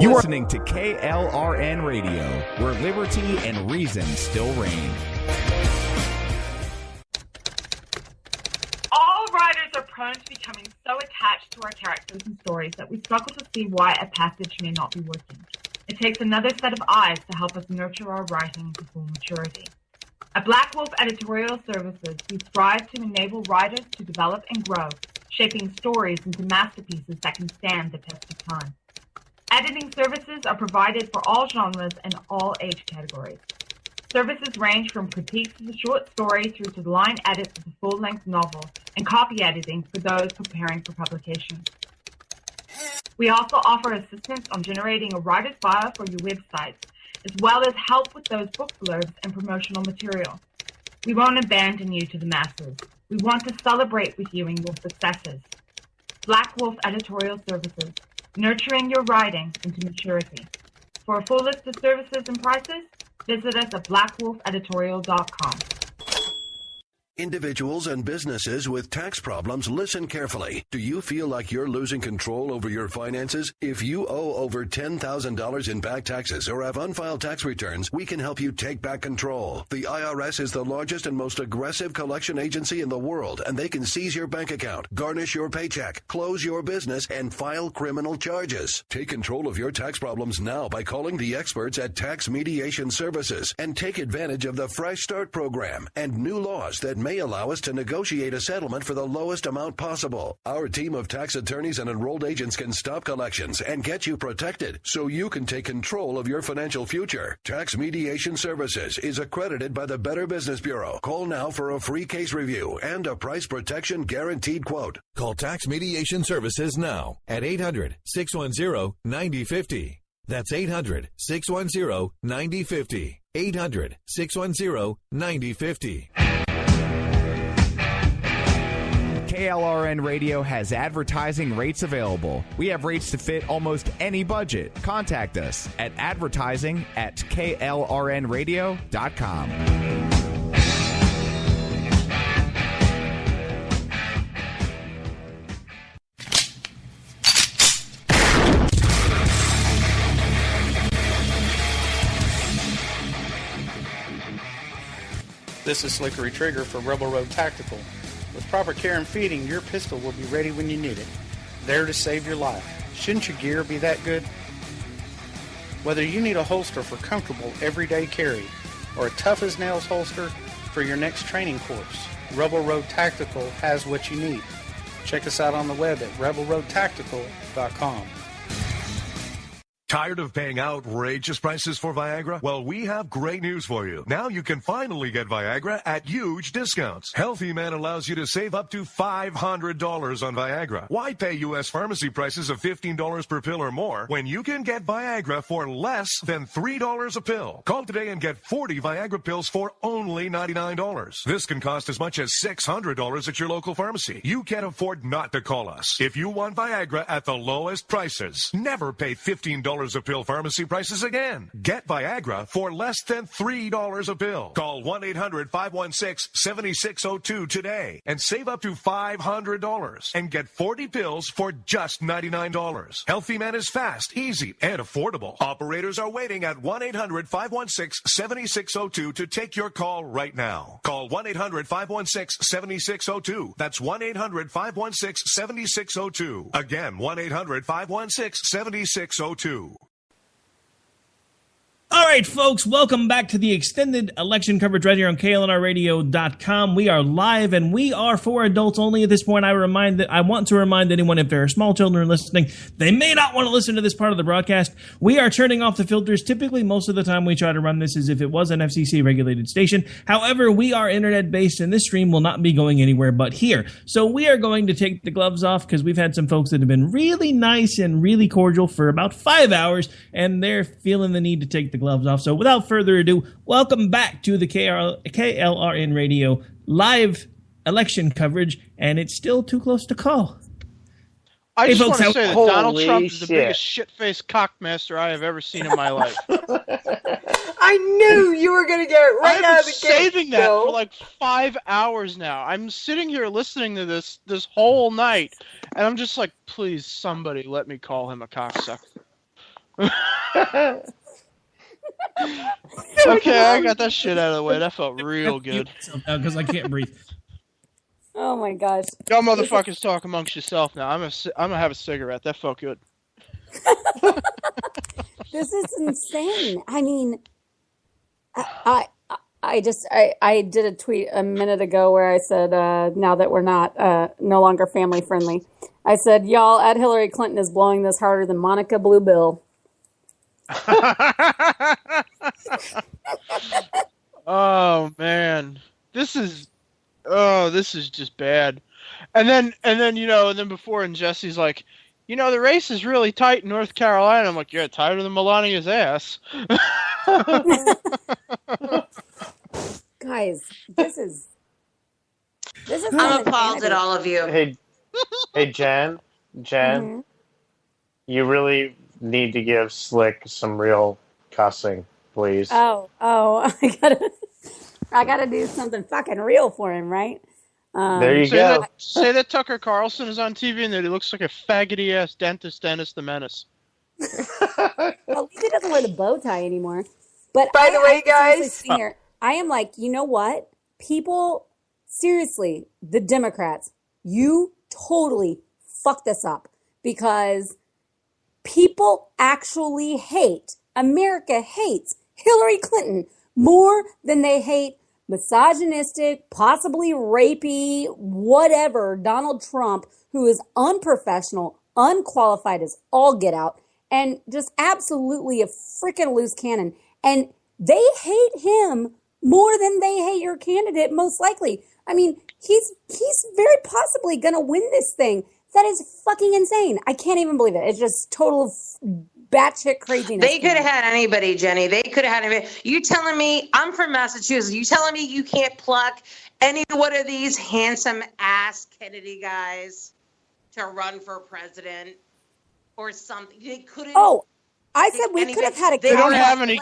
You are listening to KLRN Radio, where liberty and reason still reign. All writers are prone to becoming so attached to our characters and stories that we struggle to see why a passage may not be working. It takes another set of eyes to help us nurture our writing to full maturity. At Black Wolf Editorial Services, we strive to enable writers to develop and grow, shaping stories into masterpieces that can stand the test of time. Editing services are provided for all genres and all age categories. Services range from critiques of the short story through to the line edits of the full-length novel and copy editing for those preparing for publication. We also offer assistance on generating a writer's bio for your websites, as well as help with those book blurbs and promotional material. We won't abandon you to the masses. We want to celebrate with you in your successes. Black Wolf Editorial Services, nurturing your writing into maturity. For a full list of services and prices, visit us at blackwolfeditorial.com. Individuals and businesses with tax problems, listen carefully. Do you feel like you're losing control over your finances? If you owe over $10,000 in back taxes or have unfiled tax returns, we can help you take back control. The IRS is the largest and most aggressive collection agency in the world, and they can seize your bank account, garnish your paycheck, close your business, and file criminal charges. Take control of your tax problems now by calling the experts at Tax Mediation Services and take advantage of the Fresh Start program and new laws that may allow us to negotiate a settlement for the lowest amount possible. Our team of tax attorneys and enrolled agents can stop collections and get you protected so you can take control of your financial future. Tax Mediation Services is accredited by the Better Business Bureau. Call now for a free case review and a price protection guaranteed quote. Call Tax Mediation Services now at 800-610-9050. That's 800-610-9050. 800-610-9050. KLRN Radio has advertising rates available. We have rates to fit almost any budget. Contact us at advertising@klrnradio.com. This is Slickery Trigger for Rebel Road Tactical. With proper care and feeding, your pistol will be ready when you need it, there to save your life. Shouldn't your gear be that good? Whether you need a holster for comfortable everyday carry or a tough-as-nails holster for your next training course, Rebel Road Tactical has what you need. Check us out on the web at rebelroadtactical.com. Tired of paying outrageous prices for Viagra? Well, we have great news for you. Now you can finally get Viagra at huge discounts. Healthy Man allows you to save up to $500 on Viagra. Why pay U.S. pharmacy prices of $15 per pill or more when you can get Viagra for less than $3 a pill? Call today and get 40 Viagra pills for only $99. This can cost as much as $600 at your local pharmacy. You can't afford not to call us. If you want Viagra at the lowest prices, never pay $15 a pill pharmacy prices again. Get Viagra for less than $3 a pill. Call 1-800-516-7602 today and save up to $500 and get 40 pills for just $99. Healthy Man is fast, easy, and affordable. Operators are waiting at 1-800-516-7602 to take your call right now. Call 1-800-516-7602. That's 1-800-516-7602. Again, 1-800-516-7602. All right, folks, welcome back to the extended election coverage right here on KLNRradio.com. We are live, and we are for adults only at this point. I want to remind anyone, if there are small children listening, they may not want to listen to this part of the broadcast. We are turning off the filters. Typically, most of the time we try to run this as if it was an FCC-regulated station. However, we are internet-based, and this stream will not be going anywhere but here. So we are going to take the gloves off because we've had some folks that have been really nice and really cordial for about 5 hours, and they're feeling the need to take the gloves off. So without further ado, welcome back to the KLRN Radio live election coverage, and it's still too close to call. I just want to say that Donald Holy Trump is the shit. biggest shit-faced cockmaster I have ever seen in my life. I knew you were going to get it right out of the gate. I've been saving that Phil. for like 5 hours now. I'm sitting here listening to this whole night, and I'm just like, please, somebody let me call him a cocksucker. Okay, I got that shit out of the way. That felt real good. Because I can't breathe. Oh my gosh. Y'all motherfuckers talk amongst yourself now. I'm gonna have a cigarette. That felt good. This is insane. I mean, I did a tweet a minute ago where I said, now that we're not no longer family friendly, I said, y'all, Ed Hillary Clinton is blowing this harder than Monica Blue Bill. Oh man, this is just bad. And then before, and Jesse's like, the race is really tight in North Carolina. I'm like, yeah, tighter than Melania's ass. Guys, this is I'm appalled at all of you. Hey, Jen, Mm-hmm. you really need to give Slick some real cussing, please. Oh, I gotta do something fucking real for him, right? There you go. Say that Tucker Carlson is on TV and that he looks like a faggoty ass dentist, Dennis the Menace. Well, at least he doesn't wear the bow tie anymore. But By the way, guys, here, I am like, you know what? People, seriously, the Democrats, you totally fucked this up because people actually hate, America hates Hillary Clinton more than they hate misogynistic, possibly rapey, whatever, Donald Trump, who is unprofessional, unqualified as all get out, and just absolutely a freaking loose cannon. And they hate him more than they hate your candidate, most likely. I mean, he's very possibly going to win this thing. That is fucking insane. I can't even believe it. It's just total batshit craziness. They could have had anybody, Jenny. They could have had anybody. You telling me, I'm from Massachusetts, you telling me you can't pluck any one of these handsome ass Kennedy guys to run for president or something? They couldn't. Oh, I said we could have had a. They don't have any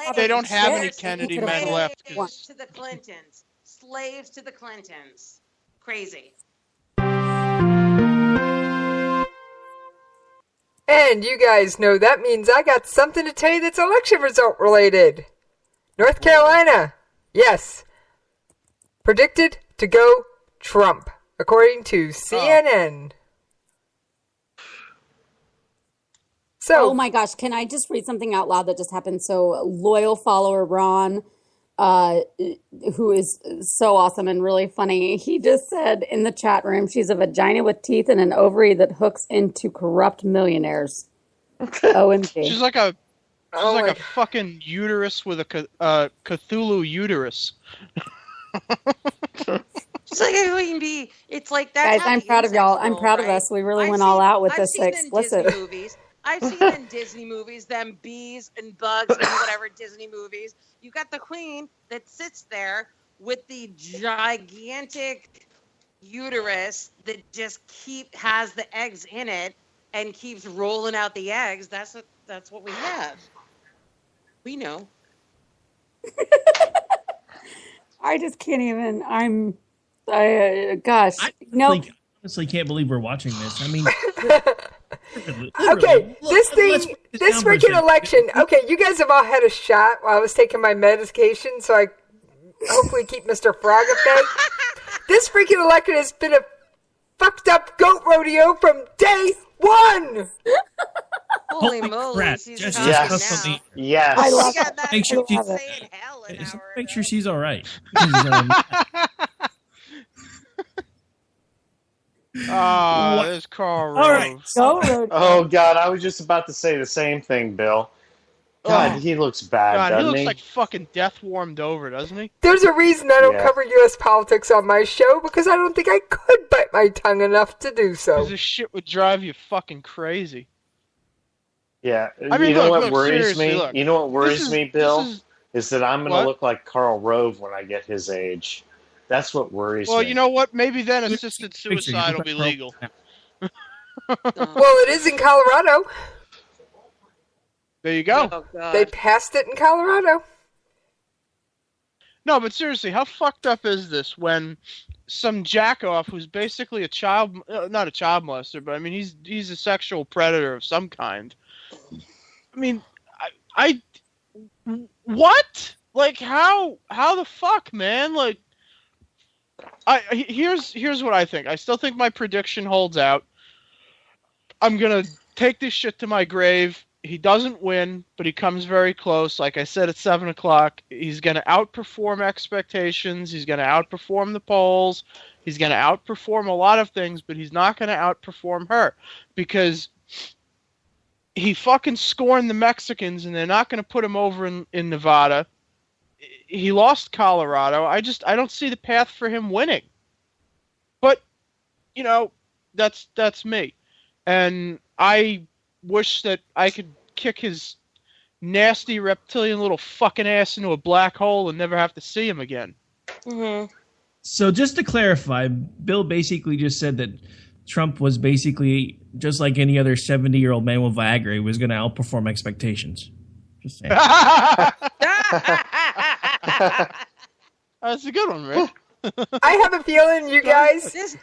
Kennedy men left. Slaves to the Clintons. Slaves to the Clintons. Crazy. And you guys know that means I got something to tell you that's election result related. North Carolina, yes, predicted to go Trump, according to CNN. So, oh my gosh, can I just read something out loud that just happened? So, loyal follower Ron, who is so awesome and really funny, he just said in the chat room, she's a vagina with teeth and an ovary that hooks into corrupt millionaires. OMG. She's like a fucking uterus with a Cthulhu uterus. She's like a queen bee. It's like that. Guys, I'm proud of y'all. I'm proud of us. We really went all out with this explicit. I've seen in Disney movies them bees and bugs and whatever Disney movies. You got the queen that sits there with the gigantic uterus that just has the eggs in it and keeps rolling out the eggs. That's what we have. We know. I just can't even. Gosh. I honestly can't believe we're watching this. I mean. Okay, this freaking election. Okay, you guys have all had a shot while I was taking my medication, so I hopefully keep Mr. Frog at bay. This freaking election has been a fucked up goat rodeo from day one. Holy moly! Yes. I love it. Make sure she's all right. There's Karl Rove. All right. Oh, God, I was just about to say the same thing, Bill. God, he looks bad, doesn't he? He looks like fucking death warmed over, doesn't he? There's a reason I don't cover U.S. politics on my show, because I don't think I could bite my tongue enough to do so. Because this shit would drive you fucking crazy. Yeah, I mean, you know look, what worries me? Look. You know what worries me, Bill? Is that I'm going to look like Karl Rove when I get his age. That's what worries me. Well, you know what? Maybe then assisted suicide will be legal. Well, it is in Colorado. There you go. Oh, they passed it in Colorado. No, but seriously, how fucked up is this when some jackoff who's basically not a child molester, but I mean he's a sexual predator of some kind. I mean, What? Like, how the fuck, man? Like, here's what I think. I still think my prediction holds out. I'm gonna take this shit to my grave. He doesn't win, but he comes very close. Like I said, at 7 o'clock, he's gonna outperform expectations. He's gonna outperform the polls. He's gonna outperform a lot of things, but he's not gonna outperform her because he fucking scorned the Mexicans, and they're not gonna put him over in Nevada. He lost Colorado. I don't see the path for him winning. But, you know, that's me. And I wish that I could kick his nasty reptilian little fucking ass into a black hole and never have to see him again. Mm-hmm. So just to clarify, Bill basically just said that Trump was basically just like any other 70-year-old man with Viagra. He was going to outperform expectations. Just saying. That's a good one, Rick. I have a feeling you guys... This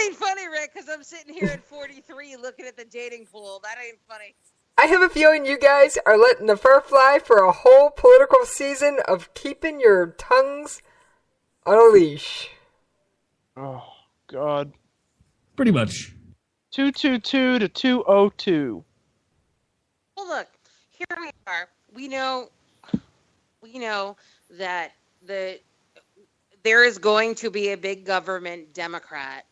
ain't funny, Rick, because I'm sitting here at 43 looking at the dating pool. That ain't funny. I have a feeling you guys are letting the fur fly for a whole political season of keeping your tongues on a leash. Oh, God. Pretty much. 222 to 202. Well, look, here we are. We know that there is going to be a big government Democrat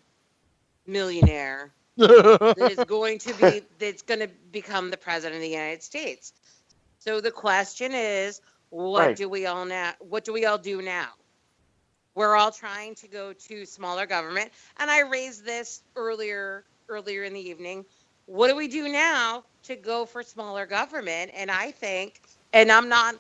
millionaire that's going to become the president of the United States. So the question is, what do we all do now? We're all trying to go to smaller government, and I raised this earlier in the evening. What do we do now to go for smaller government? And I think, and I'm not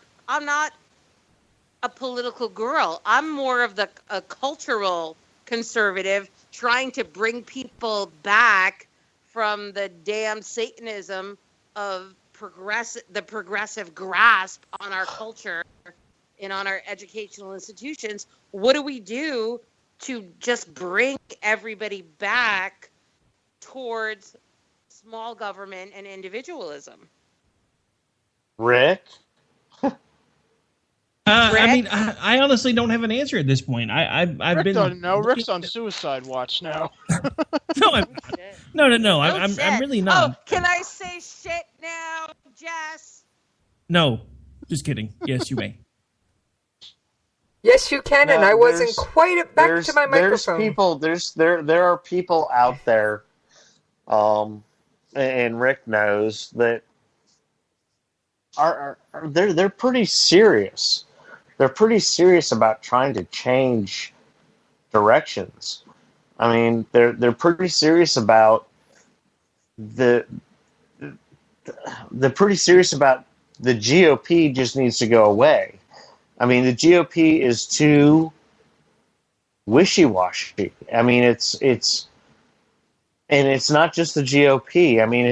a political girl. I'm more of a cultural conservative, trying to bring people back from the damn Satanism of the progressive grasp on our culture and on our educational institutions. What do we do to just bring everybody back towards small government and individualism? Rick? I mean, I honestly don't have an answer at this point. I've Rick been. doesn't know. Rick's on suicide watch now. No. I'm really not. Oh, can I say shit now, Jess? No, just kidding. Yes, you may. Yes, you can, and I wasn't quite back to my microphone. There are people out there, and Rick knows that they're pretty serious. They're pretty serious about trying to change directions. I mean, they're pretty serious about the GOP just needs to go away. I mean, the GOP is too wishy-washy. I mean, it's not just the GOP. I mean,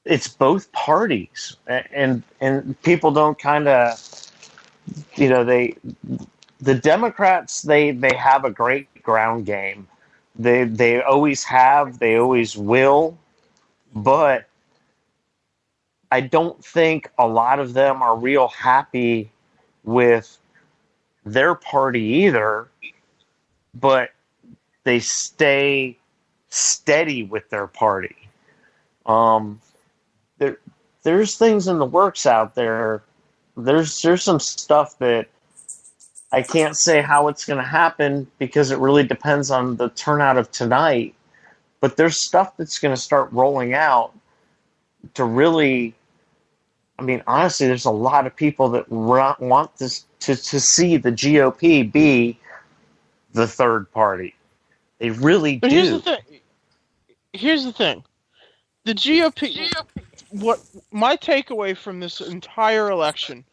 it's both parties, and people don't kind of, the Democrats, they have a great ground game. They always have, they always will, but I don't think a lot of them are real happy with their party either, but they stay steady with their party. There's things in the works out there. There's some stuff that I can't say how it's going to happen because it really depends on the turnout of tonight. But there's stuff that's going to start rolling out to really, I mean, honestly, there's a lot of people that want this to see the GOP be the third party. They really do. Here's the thing. The GOP, what my takeaway from this entire election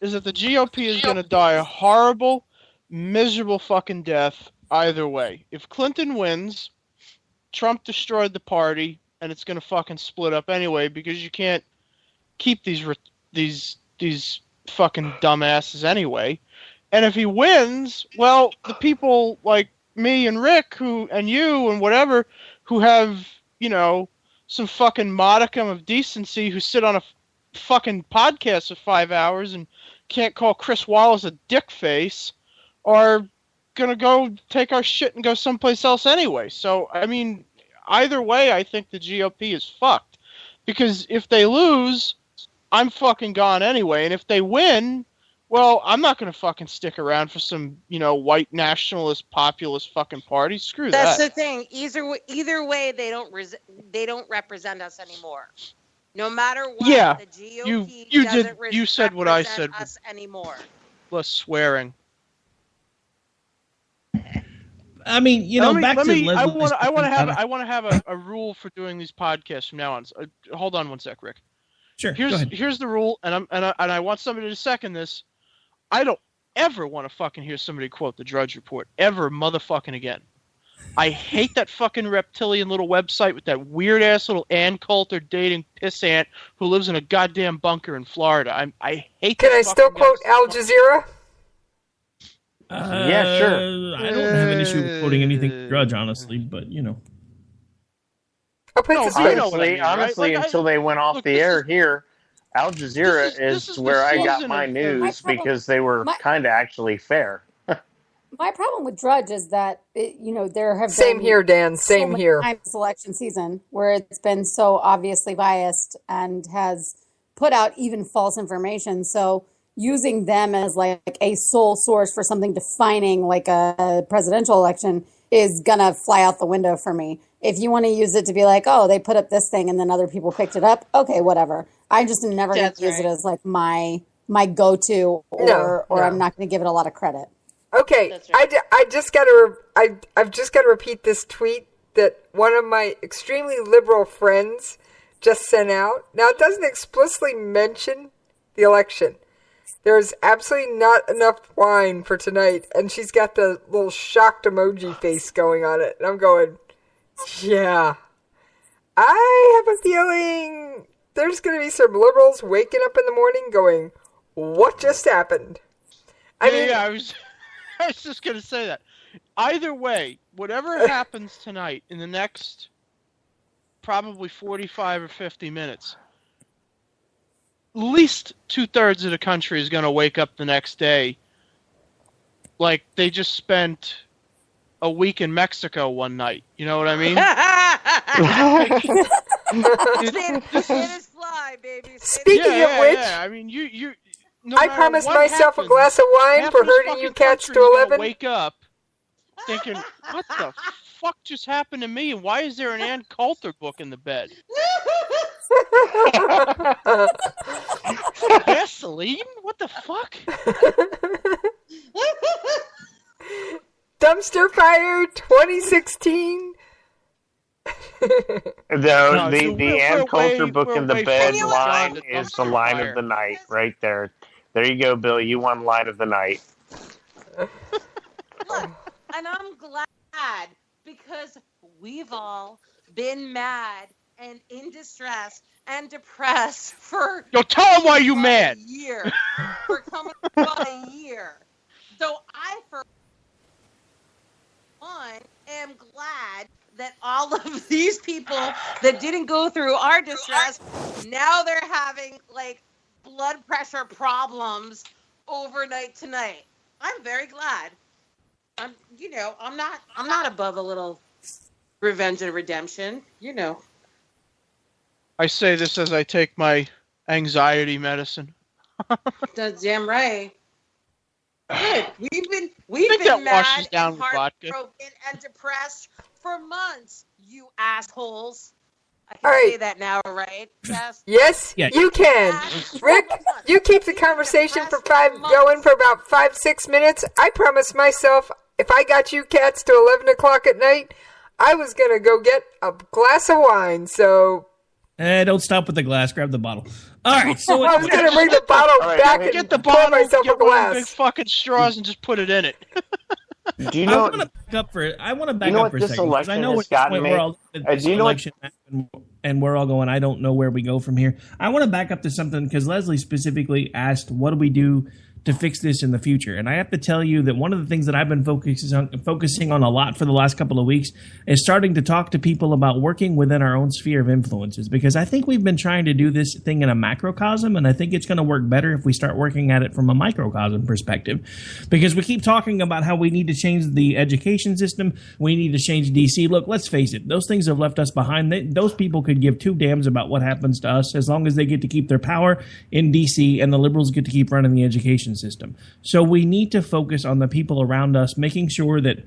is that the GOP is going to die a horrible, miserable fucking death either way. If Clinton wins, Trump destroyed the party, and it's going to fucking split up anyway because you can't keep these fucking dumbasses anyway. And if he wins, well, the people like me and Rick and you and whatever who have, some fucking modicum of decency, who sit on a fucking podcast for 5 hours and can't call Chris Wallace a dick face are going to go take our shit and go someplace else anyway. So, I mean, either way, I think the GOP is fucked. Because if they lose, I'm fucking gone anyway. And if they win, well, I'm not going to fucking stick around for some, white nationalist populist fucking party. Screw that. That's the thing. Either way, they don't represent us anymore. No matter what, the GOP you said what I said. Us anymore. Less swearing. I mean, I want to have a rule for doing these podcasts from now on. Hold on one sec, Rick. Sure. Go ahead. Here's the rule, and I want somebody to second this. I don't ever want to fucking hear somebody quote the Drudge Report ever motherfucking again. I hate that fucking reptilian little website with that weird ass little Ann Coulter dating pissant who lives in a goddamn bunker in Florida. I hate. Can I still quote Al Jazeera? Yeah, sure. I don't have an issue with quoting anything Drudge, honestly, but I'll put this way. Honestly, until they went off the air here, Al Jazeera is where I got my news because they were kind of actually fair. My problem with Drudge is that there have same been here, Dan. Same so here. Times election season where it's been so obviously biased and has put out even false information. So using them as like a sole source for something defining like a presidential election is gonna fly out the window for me. If you want to use it to be like, oh, they put up this thing and then other people picked it up, okay, whatever. I just am never going to use it as like my go-to, or I'm not going to give it a lot of credit. Okay, right. I've just got to repeat this tweet that one of my extremely liberal friends just sent out. Now, it doesn't explicitly mention the election. There's absolutely not enough wine for tonight, and she's got the little shocked emoji face going on it. And I'm going, yeah, I have a feeling there's going to be some liberals waking up in the morning going, what just happened? I was just going to say that. Either way, whatever happens tonight in the next probably 45 or 50 minutes, at least 2/3 of the country is going to wake up the next day like they just spent a week in Mexico one night. You know what I mean? It is fly, baby. Speaking of which, I mean, you. No I promised myself a glass of wine for herding you cats to 11. Wake up, thinking, what the fuck just happened to me? And why is there an Ann Coulter book in the bed? Gasoline? What the fuck? Dumpster fire 2016. The Ann Coulter book in the bed line is the line of the night right there. There you go, Bill. You won line of the night. Look, and I'm glad because we've all been mad and in distress and depressed for. Yo, tell them why you mad. A year. For coming about a year. So I, for one, am glad that all of these people that didn't go through our distress, now they're having like blood pressure problems overnight tonight. I'm very glad. I'm not above a little revenge and redemption, I say this as I take my anxiety medicine. That's damn right. Good. We've been mad and heartbroken and depressed for months, you assholes. I can say that now, right? Yes, you can. Rick, you keep the conversation going for about 5-6 minutes. I promised myself if I got you cats to 11 o'clock at night, I was going to go get a glass of wine, so... Don't stop with the glass. Grab the bottle. All right. So I was going to bring the bottle back and get the bottle, myself get a glass. one big fucking straws and just put it in it. Do you know? I want to back up for a second. Because I know at this point we're all election and we're all going, I don't know where we go from here. I want to back up to something because Leslie specifically asked, what do we do to fix this in the future. And I have to tell you that one of the things that I've been focusing on a lot for the last couple of weeks is starting to talk to people about working within our own sphere of influences, because I think we've been trying to do this thing in a macrocosm, and I think it's going to work better if we start working at it from a microcosm perspective, because we keep talking about how we need to change the education system, we need to change DC. Look, let's face it, those things have left us behind. Those people could give two damns about what happens to us as long as they get to keep their power in DC and the liberals get to keep running the education system. So we need to focus on the people around us, making sure that,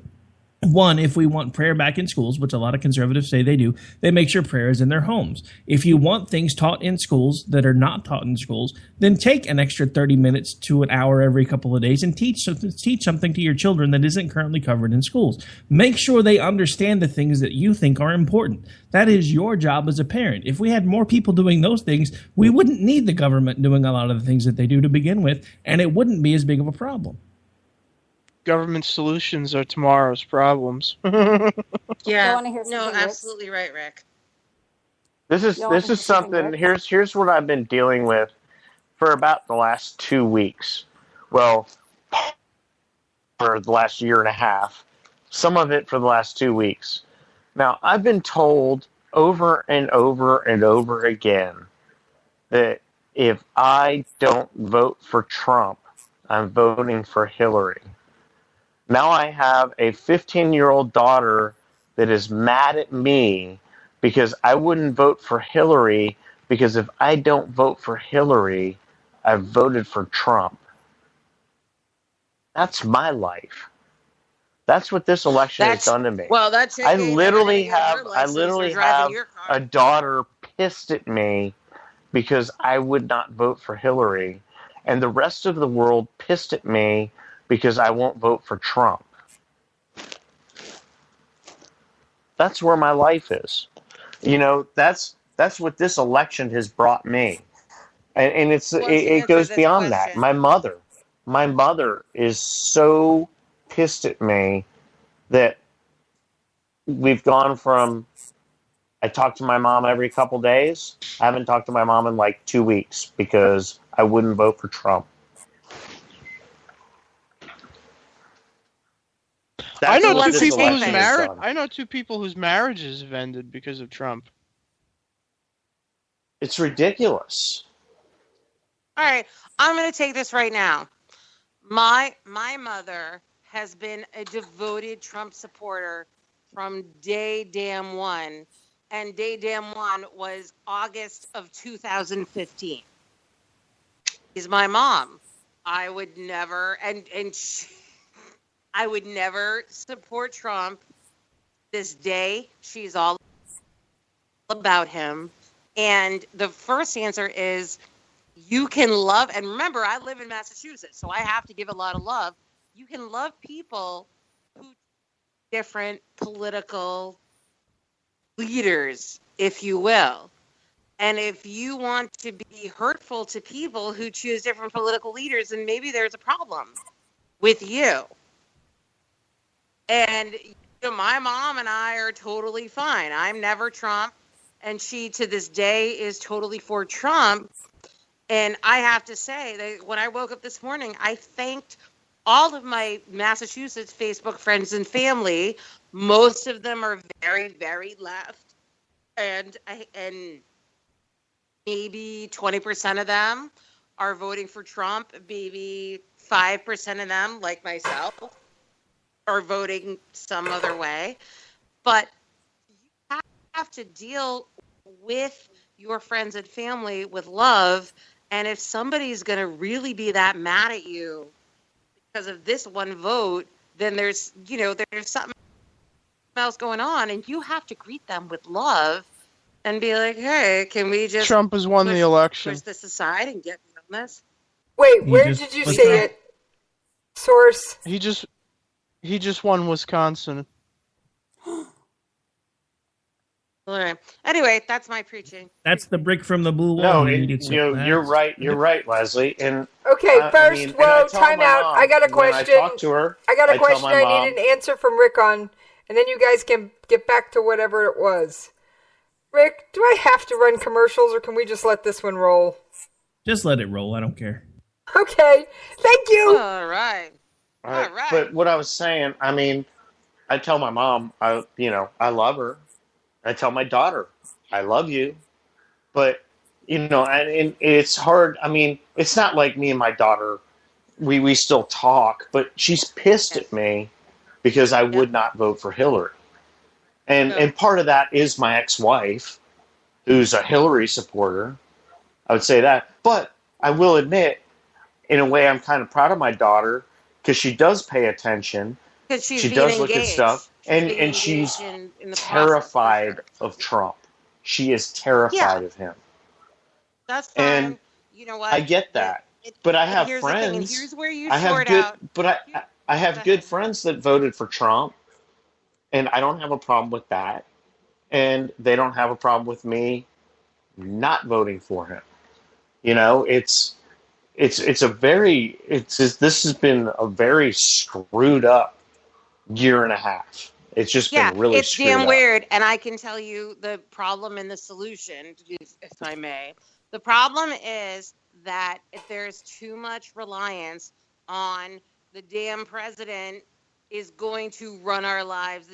one, if we want prayer back in schools, which a lot of conservatives say they do, they make sure prayer is in their homes. If you want things taught in schools that are not taught in schools, then take an extra 30 minutes to an hour every couple of days and teach something to your children that isn't currently covered in schools. Make sure they understand the things that you think are important. That is your job as a parent. If we had more people doing those things, we wouldn't need the government doing a lot of the things that they do to begin with, and it wouldn't be as big of a problem. Government solutions are tomorrow's problems. Yeah, no, absolutely right, Rick. This is something. Here's what I've been dealing with for about the last 2 weeks. Well, for the last year and a half. Some of it for the last 2 weeks. Now, I've been told over and over and over again that if I don't vote for Trump, I'm voting for Hillary. Now I have a 15-year-old daughter that is mad at me because I wouldn't vote for Hillary, because if I don't vote for Hillary, I've voted for Trump. That's my life. That's what this election has done to me. Well, that's I literally have a daughter pissed at me because I would not vote for Hillary, and the rest of the world pissed at me because I won't vote for Trump. That's where my life is. You know, that's what this election has brought me. And it goes beyond that. My mother is so pissed at me that we've gone from, I talk to my mom every couple days. I haven't talked to my mom in like 2 weeks because I wouldn't vote for Trump. I know two people whose marriages have ended because of Trump. It's ridiculous. All right, I'm going to take this right now. My mother has been a devoted Trump supporter from day damn one, and day damn one was August of 2015. She's my mom. I would never, I would never support Trump. This day, she's all about him. And the first answer is, you can love, and remember, I live in Massachusetts, so I have to give a lot of love. You can love people who different political leaders, if you will. And if you want to be hurtful to people who choose different political leaders, then maybe there's a problem with you. And my mom and I are totally fine. I'm never Trump, and she, to this day, is totally for Trump. And I have to say that when I woke up this morning, I thanked all of my Massachusetts Facebook friends and family. Most of them are very, very left, and maybe 20% of them are voting for Trump. Maybe 5% of them, like myself, are voting some other way. But you have to deal with your friends and family with love. And if somebody's going to really be that mad at you because of this one vote, then there's something else going on, and you have to greet them with love and be like, hey, can we just Trump has won the election. Push this aside and get on this? Wait, where did you say it? Source? He just won Wisconsin. All right. Anyway, that's my preaching. That's the brick from the blue No, wall. you're right. You're right, Leslie. And okay, first, time out. I got a question. I talk to her. I got a question. I need an answer from Rick on, and then you guys can get back to whatever it was. Rick, do I have to run commercials, or can we just let this one roll? Just let it roll. I don't care. Okay. Thank you. All right. All right. But what I was saying, I mean, I tell my mom, I love her. I tell my daughter, I love you. But, and it's hard. I mean, it's not like me and my daughter, we still talk, but she's pissed at me because I would not vote for Hillary. And part of that is my ex-wife, who's a Hillary supporter. I would say that. But I will admit, in a way, I'm kind of proud of my daughter because she does pay attention. She does look at stuff. And she's in the terrified process, of Trump. She is terrified of him. That's fine. And you know what? I get that. But I have here's the thing, and friends. here's where you I have sort good, out. but I have good friends that voted for Trump, and I don't have a problem with that. And they don't have a problem with me not voting for him. This has been a very screwed up year and a half. It's just been really it's screwed damn up. weird. And I can tell you the problem and the solution, if I may. The problem is that if there's too much reliance on the damn president is going to run our lives,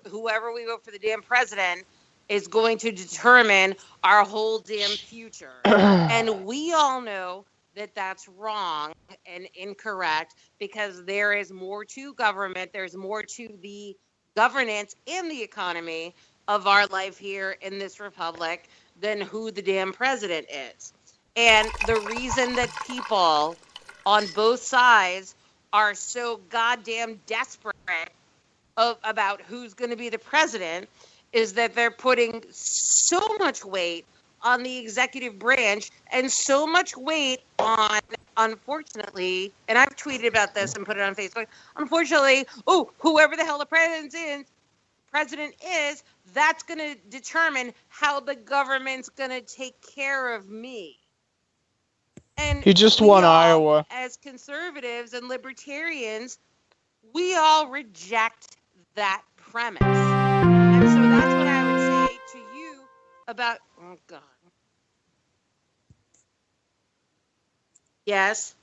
whoever we vote for the damn president is going to determine our whole damn future. And we all know that that's wrong and incorrect because there is more to government. There's more to the governance and the economy of our life here in this republic than who the damn president is. And the reason that people on both sides are so goddamn desperate about who's going to be the president is that they're putting so much weight on the executive branch and so much weight on, unfortunately, and I've tweeted about this and put it on Facebook, unfortunately, whoever the hell the president is, that's going to determine how the government's going to take care of me. And he just won Iowa. As conservatives and libertarians, we all reject that premise. And so that's what I would say to you about, oh God. Yes.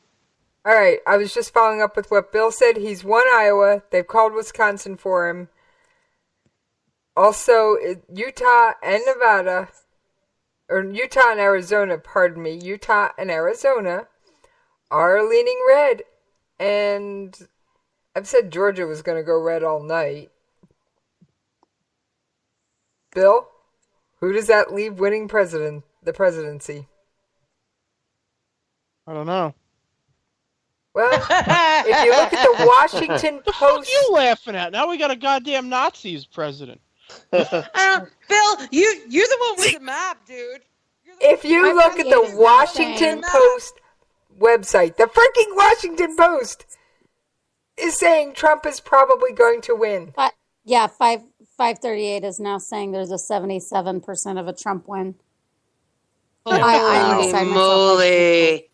All right. I was just following up with what Bill said. He's won Iowa. They've called Wisconsin for him. Also, Utah and Nevada, or Utah and Arizona, pardon me. Utah and Arizona are leaning red. And I've said Georgia was going to go red all night. Bill, who does that leave winning the presidency? I don't know. Well, if you look at the Washington Post... What are you laughing at? Now we got a goddamn Nazi as president. Bill, you're the one with the map, dude. If you look at the Washington Post website, the freaking Washington Post is saying Trump is probably going to win. 538 is now saying there's a 77% of a Trump win. Holy moly.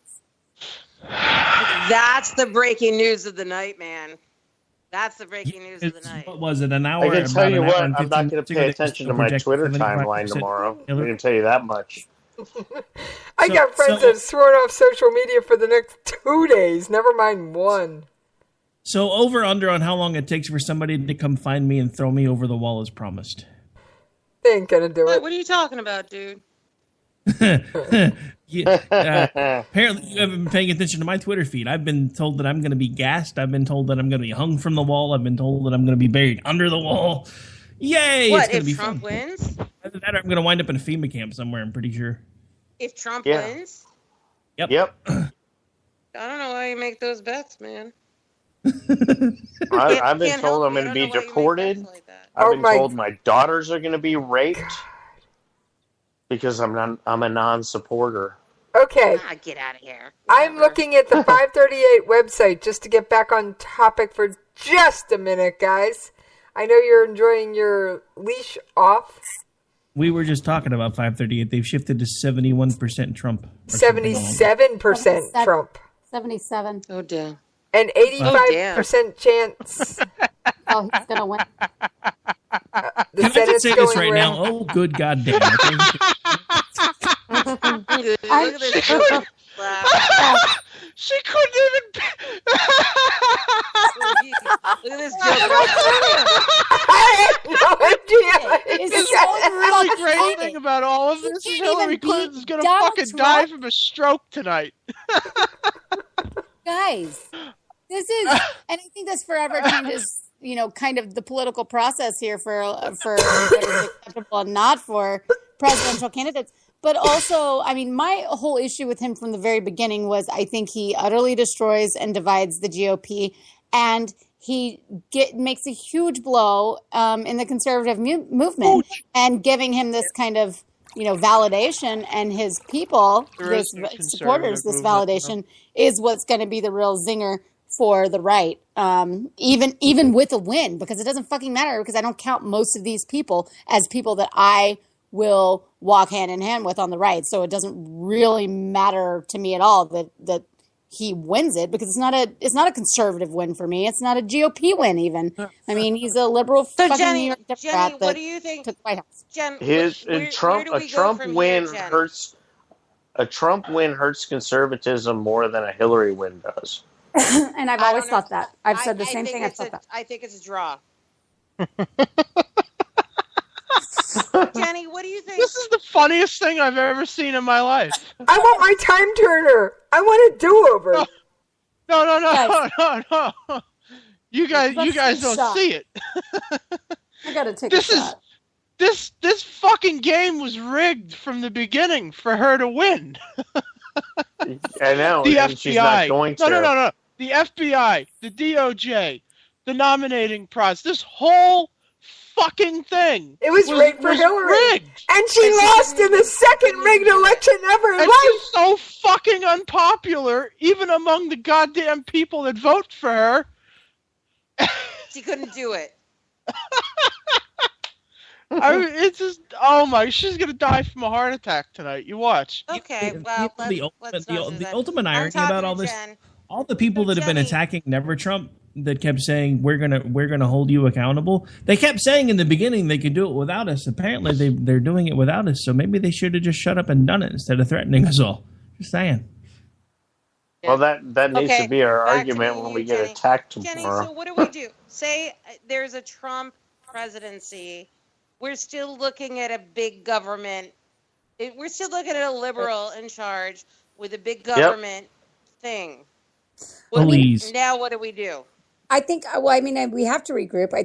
That's the breaking news of the night, man. That's the breaking news of the night. What was it, an hour? I can tell you what, I'm not going to to pay attention to my Twitter timeline tomorrow. I can tell you that much. I got friends that have sworn off social media for the next 2 days, never mind one. So over under on how long it takes for somebody to come find me and throw me over the wall as promised. They ain't going to do it. What are you talking about, dude? Apparently you haven't been paying attention to my Twitter feed. I've been told that I'm going to be gassed. I've been told that I'm going to be hung from the wall. I've been told that I'm going to be buried under the wall. Yay! What, it's going to be Trump fun. wins? Either that or I'm going to wind up in a FEMA camp somewhere, I'm pretty sure. If Trump wins? Yep. I don't know why you make those bets, man. I've been told I'm going to be deported. I've been told my daughters are going to be raped because I'm a non-supporter. Okay. Get out of here. I'm looking at the 538 website just to get back on topic for just a minute, guys. I know you're enjoying your leash off. We were just talking about 538. They've shifted to 71% Trump. 77% Trump. 77. Oh, damn. And 85% chance. Oh, he's going to win. The Can I just say this right now? Oh, good goddamn. She couldn't even. Look at this joke. I had no idea. It's the really great thing about all of this is Hillary Clinton's gonna fucking die from a stroke tonight. Guys, this is, and I think this forever changes, kind of the political process here for what is acceptable and not for presidential candidates. But also, I mean, my whole issue with him from the very beginning was I think he utterly destroys and divides the GOP, and he makes a huge blow in the conservative movement, and giving him this kind of, validation, and his people, his supporters, this validation is what's going to be the real zinger for the right, even with a win, because it doesn't fucking matter, because I don't count most of these people as people that I will walk hand in hand with on the right. So it doesn't really matter to me at all that he wins it, because it's not a conservative win for me. It's not a GOP win even. I mean, he's a liberal fucking New York Democrat. Jenny, what do you think? To the White House. Jen, A Trump win hurts conservatism more than a Hillary win does. And I've always thought that. I've said the same thing. I've thought that. I think it's a draw. Jenny, what do you think? This is the funniest thing I've ever seen in my life. I want my time turner. I want a do-over. No. You guys don't see it. I gotta take a shot. This fucking game was rigged from the beginning for her to win. I know. The and FBI. She's not going to. No. The FBI, the DOJ, the nominating process, this whole fucking thing. It was rigged for Hillary. Rigged. And she lost in the second rigged election ever in and life. she's so fucking unpopular, even among the goddamn people that vote for her. She couldn't do it. It's just, oh my, she's gonna die from a heart attack tonight. You watch. Okay, well, the ultimate irony about all this, all the people that have been attacking Never Trump that kept saying we're gonna hold you accountable. They kept saying in the beginning they could do it without us. Apparently they're doing it without us. So maybe they should have just shut up and done it instead of threatening us all. Just saying. Well, that needs to be our argument when we get attacked tomorrow. Jenny, so what do we do? Say there's a Trump presidency. We're still looking at a big government. We're still looking at a liberal in charge with a big government thing. Now what do we do? I think, we have to regroup. I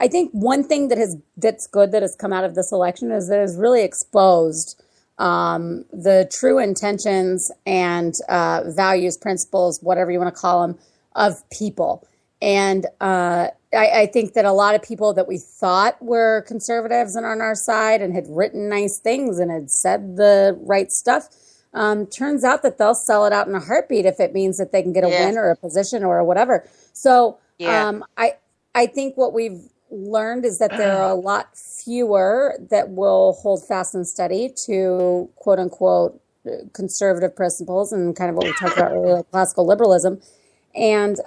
think one thing that's good that has come out of this election is that it's really exposed the true intentions and values, principles, whatever you want to call them, of people. And I think that a lot of people that we thought were conservatives and on our side and had written nice things and had said the right stuff, turns out that they'll sell it out in a heartbeat if it means that they can get a win or a position or whatever. So I think what we've learned is that there are a lot fewer that will hold fast and steady to quote unquote conservative principles and kind of what we talked about earlier, like classical liberalism. And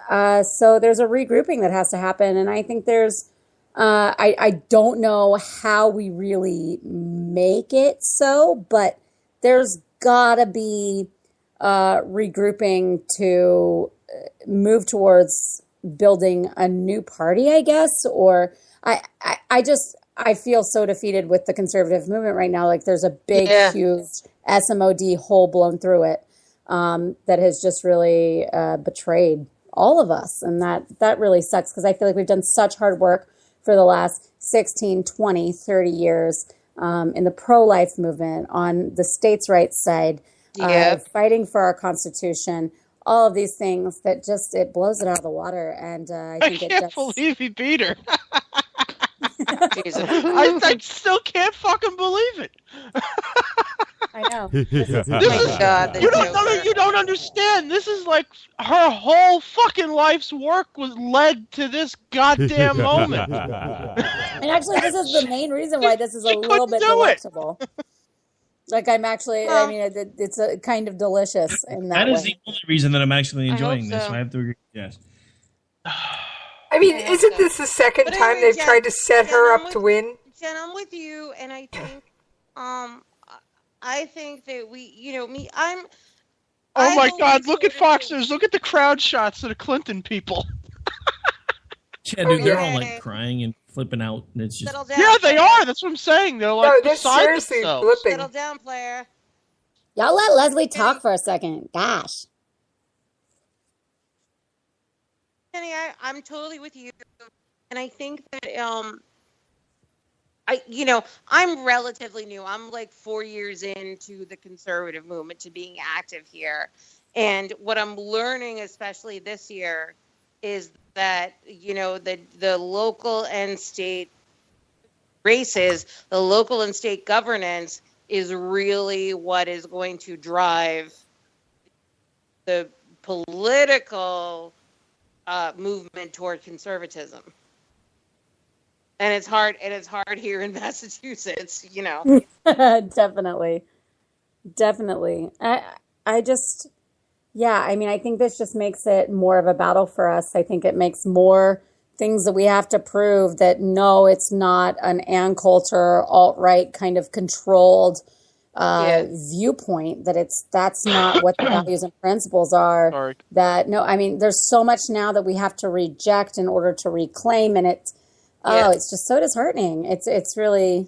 so there's a regrouping that has to happen. And I think there's, I don't know how we really make it so, but there's gotta be regrouping to move towards building a new party, I guess. Or I feel so defeated with the conservative movement right now. Like there's a big, huge SMOD hole blown through it. That has just really betrayed all of us. And that really sucks because I feel like we've done such hard work for the last 16, 20, 30 years in the pro-life movement, on the states' rights side, fighting for our Constitution, all of these things that just, it blows it out of the water. And I can't believe he beat her. I still can't fucking believe it. I know. You don't understand. This is like her whole fucking life's work was led to this goddamn moment. And actually, this is the main reason why this is a little bit delectable. Like I'm actually, it's a kind of delicious in that way. That is the only reason that I'm actually enjoying this. So I have to agree. Yes. I mean, isn't this the second time they've tried to set her up to win? Jen, I'm with you, and I think, I think that Oh my God! Look at Fox News. Look at the crowd shots of the Clinton people. Yeah, dude, they're all like crying and flipping out, and it's just Yeah, they are. That's what I'm saying. They're like they're beside seriously themselves. flipping. Settle down, player. Y'all let Leslie talk for a second. Gosh. Jenny, I'm totally with you, and I think that I'm relatively new. I'm like 4 years into the conservative movement to being active here, and what I'm learning, especially this year, is that the local and state races, the local and state governance is really what is going to drive the political movement toward conservatism. And it's hard here in Massachusetts, Definitely. I just, yeah, I mean, I think this just makes it more of a battle for us. I think it makes more things that we have to prove that no, it's not an Ann Coulter alt-right kind of controlled viewpoint, that's not what the values and principles are. Sorry. That, no, I mean, there's so much now that we have to reject in order to reclaim, and it's just so disheartening. It's really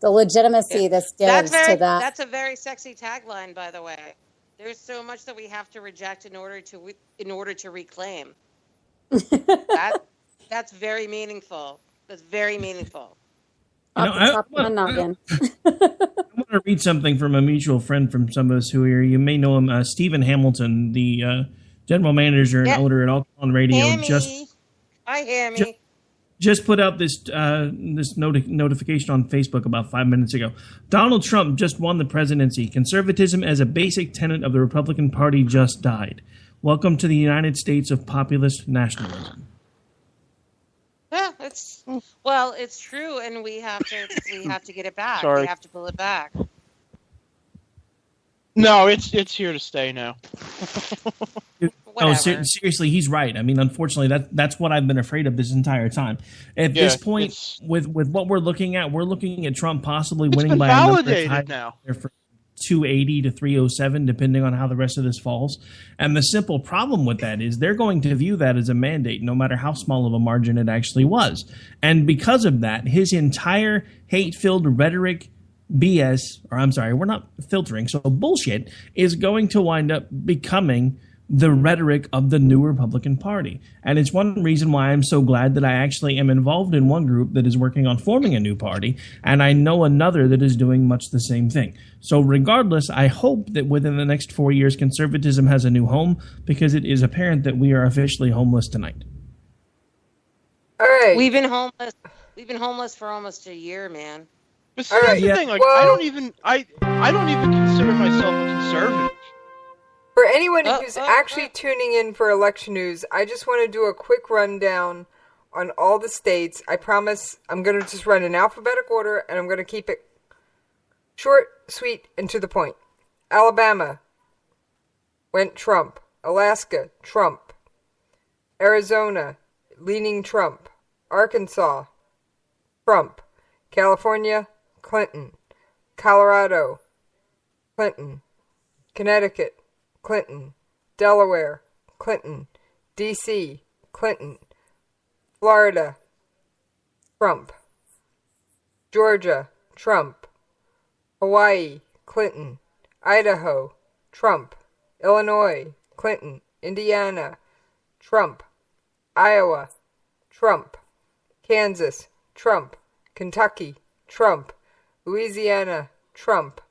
the legitimacy this gives to that. That's a very sexy tagline, by the way. There's so much that we have to reject in order to reclaim. That's very meaningful. That's very meaningful. I want to read something from a mutual friend from some of us who are here. You may know him, Stephen Hamilton, the general manager and owner at Alton Radio. Hi, Hammy. Just put out this notification on Facebook about 5 minutes ago. Donald Trump just won the presidency. Conservatism as a basic tenet of the Republican Party just died. Welcome to the United States of populist nationalism. Yeah, it's true, and we have to get it back. Sorry. We have to pull it back. No, it's here to stay now. No, seriously, he's right. I mean, unfortunately, that's what I've been afraid of this entire time. At this point, with what we're looking at Trump possibly winning by a number of ties now. For 280 to 307, depending on how the rest of this falls. And the simple problem with that is they're going to view that as a mandate, no matter how small of a margin it actually was. And because of that, his entire hate-filled rhetoric, BS, or I'm sorry, we're not filtering, so bullshit, is going to wind up becoming the rhetoric of the new Republican Party. And it's one reason why I'm so glad that I actually am involved in one group that is working on forming a new party, and I know another that is doing much the same thing. So regardless, I hope that within the next 4 years, conservatism has a new home, because it is apparent that we are officially homeless tonight. All right. We've been homeless for almost a year, man. But see, that's the thing. Like, I don't even consider myself a conservative. For anyone who's actually tuning in for election news, I just want to do a quick rundown on all the states. I promise I'm going to just run in alphabetical order, and I'm going to keep it short, sweet, and to the point. Alabama went Trump. Alaska, Trump. Arizona, leaning Trump. Arkansas, Trump. California, Clinton. Colorado, Clinton. Connecticut, Clinton. Delaware, Clinton. D.C., Clinton. Florida, Trump. Georgia, Trump. Hawaii, Clinton. Idaho, Trump. Illinois, Clinton. Indiana, Trump. Iowa, Trump. Kansas, Trump. Kentucky, Trump. Louisiana, Trump.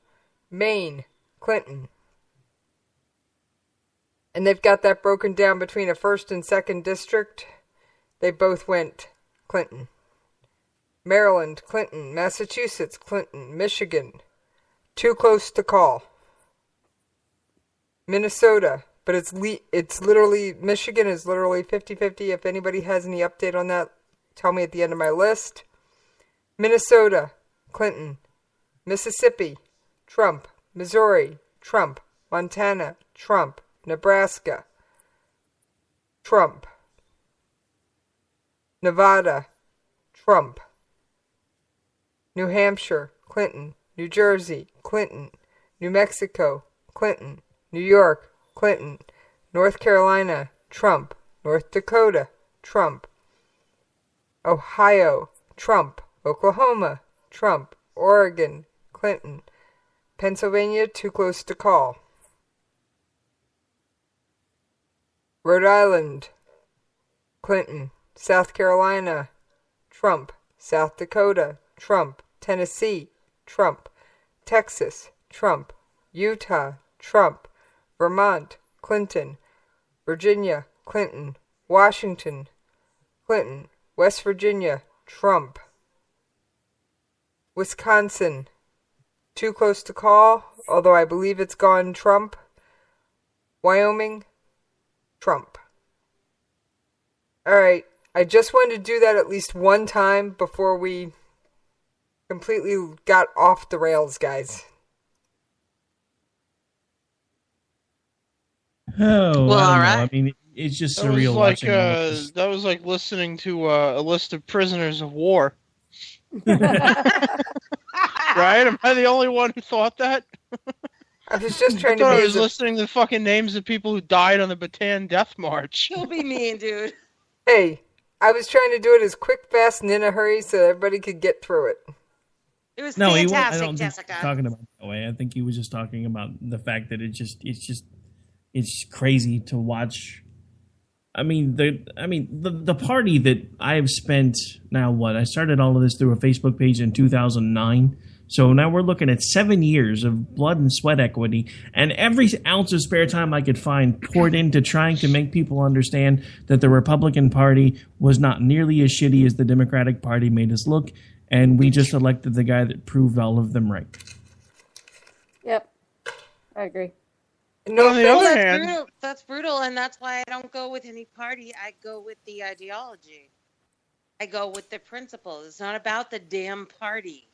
Maine, Clinton. And they've got that broken down between a 1st and 2nd district. They both went Clinton. Maryland, Clinton. Massachusetts, Clinton. Michigan, too close to call. Minnesota, but it's literally, Michigan is literally 50-50. If anybody has any update on that, tell me at the end of my list. Minnesota, Clinton. Mississippi, Trump. Missouri, Trump. Montana, Trump. Nebraska, Trump. Nevada, Trump. New Hampshire, Clinton. New Jersey, Clinton. New Mexico, Clinton. New York, Clinton. North Carolina, Trump. North Dakota, Trump. Ohio, Trump. Oklahoma, Trump. Oregon, Clinton. Pennsylvania, too close to call. Rhode Island, Clinton. South Carolina, Trump. South Dakota, Trump. Tennessee, Trump. Texas, Trump. Utah, Trump. Vermont, Clinton. Virginia, Clinton. Washington, Clinton. West Virginia, Trump. Wisconsin, too close to call, although I believe it's gone Trump. Wyoming, Trump. Alright, I just wanted to do that at least one time before we completely got off the rails, guys. Oh, Well, I all don't know. right. I mean, it's just That was surreal like watching all of this. that was like listening to a list of prisoners of war. Right? Am I the only one who thought that? I was just I trying to thought be I was listening to the fucking names of people who died on the Bataan Death March. Don't be mean, dude. Hey, I was trying to do it as quick, fast, and in a hurry so everybody could get through it. It was No, I fantastic, don't think Jessica. he's talking about it that way. I think he was just talking about the fact that it's crazy to watch. I mean the party that I have spent now. What I started all of this through a Facebook page in 2009. So now we're looking at 7 years of blood and sweat equity, and every ounce of spare time I could find poured into trying to make people understand that the Republican Party was not nearly as shitty as the Democratic Party made us look, and we just elected the guy that proved all of them right. Yep. I agree. No, On the other That's hand, brutal. That's brutal, and that's why I don't go with any party. I go with the ideology. I go with the principles. It's not about the damn party.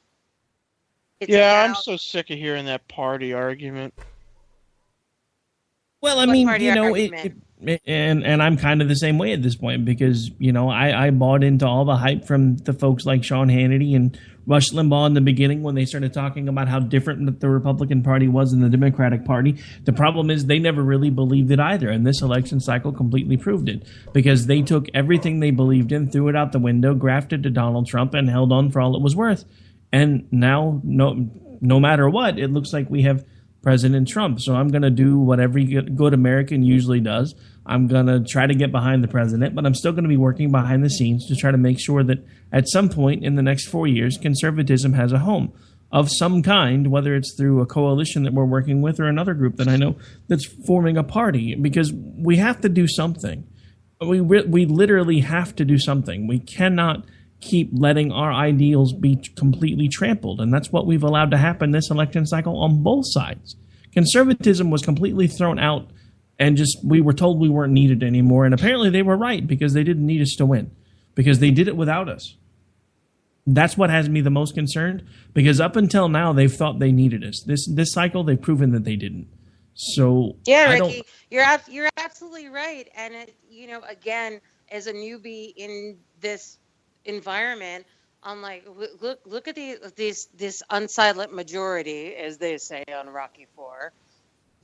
It's yeah, I'm about- so sick of hearing that party argument. Well, I What mean, party you know, argument? and I'm kind of the same way at this point because, you know, I bought into all the hype from the folks like Sean Hannity and Rush Limbaugh in the beginning when they started talking about how different the Republican Party was than the Democratic Party. The problem is they never really believed it either, and this election cycle completely proved it because they took everything they believed in, threw it out the window, grafted to Donald Trump, and held on for all it was worth. And now, no matter what, it looks like we have President Trump. So I'm going to do what every good American usually does. I'm going to try to get behind the president, but I'm still going to be working behind the scenes to try to make sure that at some point in the next 4 years, conservatism has a home of some kind, whether it's through a coalition that we're working with or another group that I know that's forming a party, because we have to do something. We literally have to do something. We cannot keep letting our ideals be completely trampled. And that's what we've allowed to happen this election cycle on both sides. Conservatism was completely thrown out and just we were told we weren't needed anymore. And apparently they were right because they didn't need us to win because they did it without us. That's what has me the most concerned because up until now, they've thought they needed us. This cycle, they've proven that they didn't. So Yeah, I Ricky, you're absolutely right. And you know, again, as a newbie in this environment, I'm like, look at this unsilent majority, as they say on Rocky IV.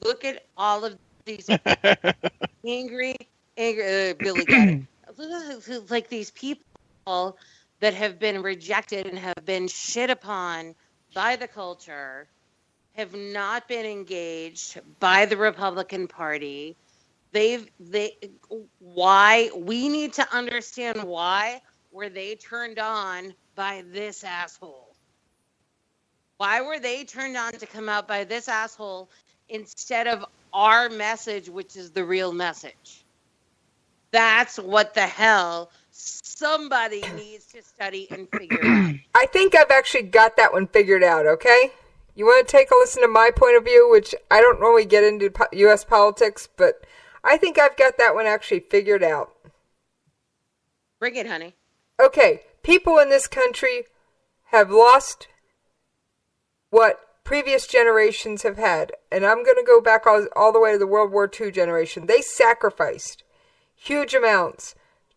Look at all of these angry Billy got it. Like these people that have been rejected and have been shit upon by the culture, have not been engaged by the Republican Party. Why we need to understand why were they turned on by this asshole? Why were they turned on to come out by this asshole instead of our message, which is the real message? That's what the hell somebody needs to study and figure out. I think I've actually got that one figured out, okay? You want to take a listen to my point of view, which I don't normally get into U.S. politics, but I think I've got that one actually figured out. Bring it, honey. Okay, people in this country have lost what previous generations have had. And I'm going to go back all the way to the World War II generation. They sacrificed huge amounts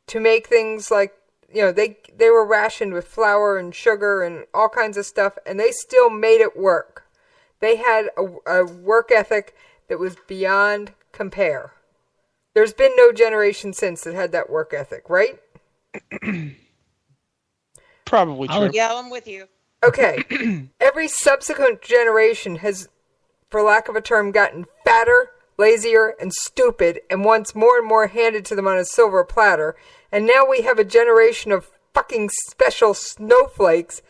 to make things like, you know, they were rationed with flour and sugar and all kinds of stuff, and they still made it work. They had a work ethic that was beyond compare. There's been no generation since that had that work ethic, right? Probably true. Yeah, I'm with you. Okay. Every subsequent generation has, for lack of a term, gotten fatter, lazier, and stupid, and wants more and more handed to them on a silver platter. And now we have a generation of fucking special snowflakes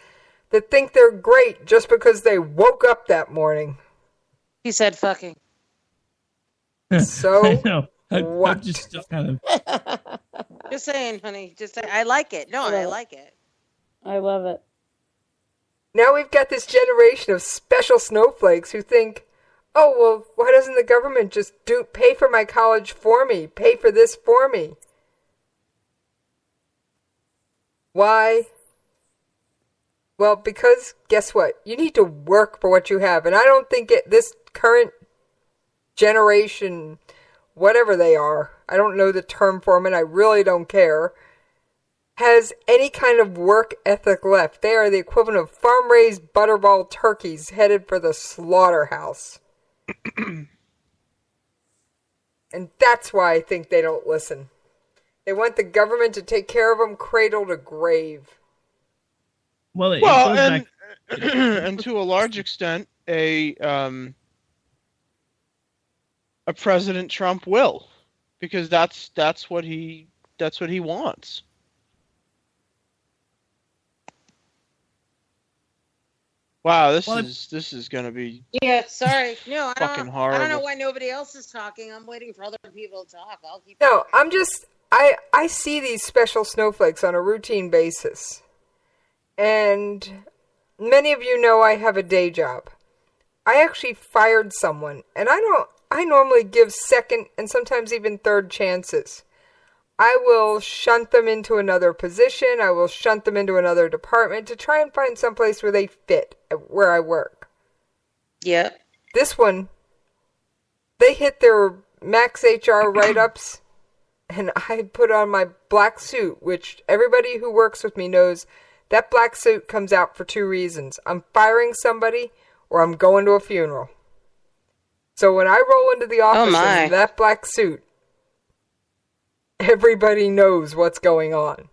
that think they're great just because they woke up that morning. He said fucking. So, I know. what? I'm just still kind of... Just saying, honey. Just say, I like it. No, I like it. I love it. Now we've got this generation of special snowflakes who think, oh, well, why doesn't the government just pay for my college for me? Pay for this for me? Why? Well, because guess what? You need to work for what you have. And I don't think this current generation, whatever they are, I don't know the term for them and I really don't care, has any kind of work ethic left. They are the equivalent of farm-raised butterball turkeys headed for the slaughterhouse. And that's why I think they don't listen. They want the government to take care of them cradle to grave. Well, and and to a large extent, a President Trump will, because that's what he wants. Wow, this is going to be sorry. No, fucking horrible. I don't know why nobody else is talking. I'm waiting for other people to talk. I'll keep. No, I'm just I see these special snowflakes on a routine basis. And many of you know I have a day job. I actually fired someone, and I normally give second and sometimes even third chances. I will shunt them into another position. I will shunt them into another department to try and find someplace where they fit where I work. Yeah. This one, they hit their max HR write-ups, and I put on my black suit, which everybody who works with me knows that black suit comes out for two reasons. I'm firing somebody or I'm going to a funeral. So when I roll into the office in that black suit, everybody knows what's going on.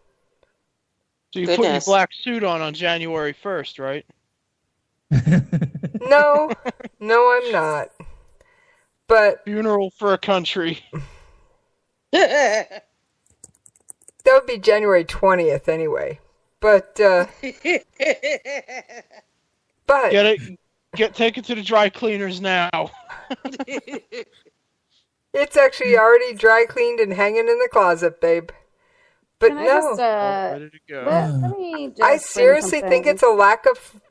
So you put your black suit on January 1st, right? No, I'm not. But funeral for a country. That would be January 20th anyway. But take it to the dry cleaners now. It's actually already dry cleaned and hanging in the closet, babe. But ready to go. Let me just I seriously think it's a lack of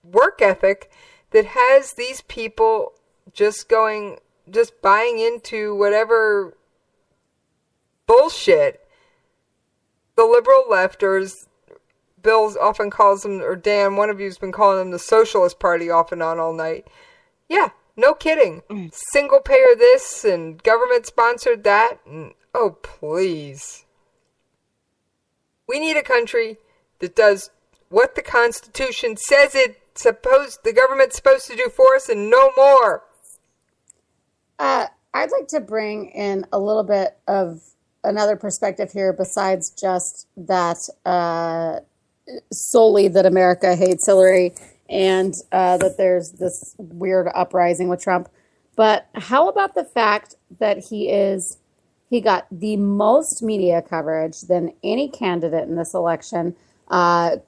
work ethic that has these people just buying into whatever bullshit the liberal left, or Bill often calls them, or Dan, one of you's been calling them the Socialist Party off and on all night. Yeah. No kidding. Single payer this and government sponsored that. And, oh, please. We need a country that does what the Constitution says the government's supposed to do for us and no more. I'd like to bring in a little bit of another perspective here besides just that solely that America hates Hillary and that there's this weird uprising with Trump. But how about the fact that he got the most media coverage than any candidate in this election,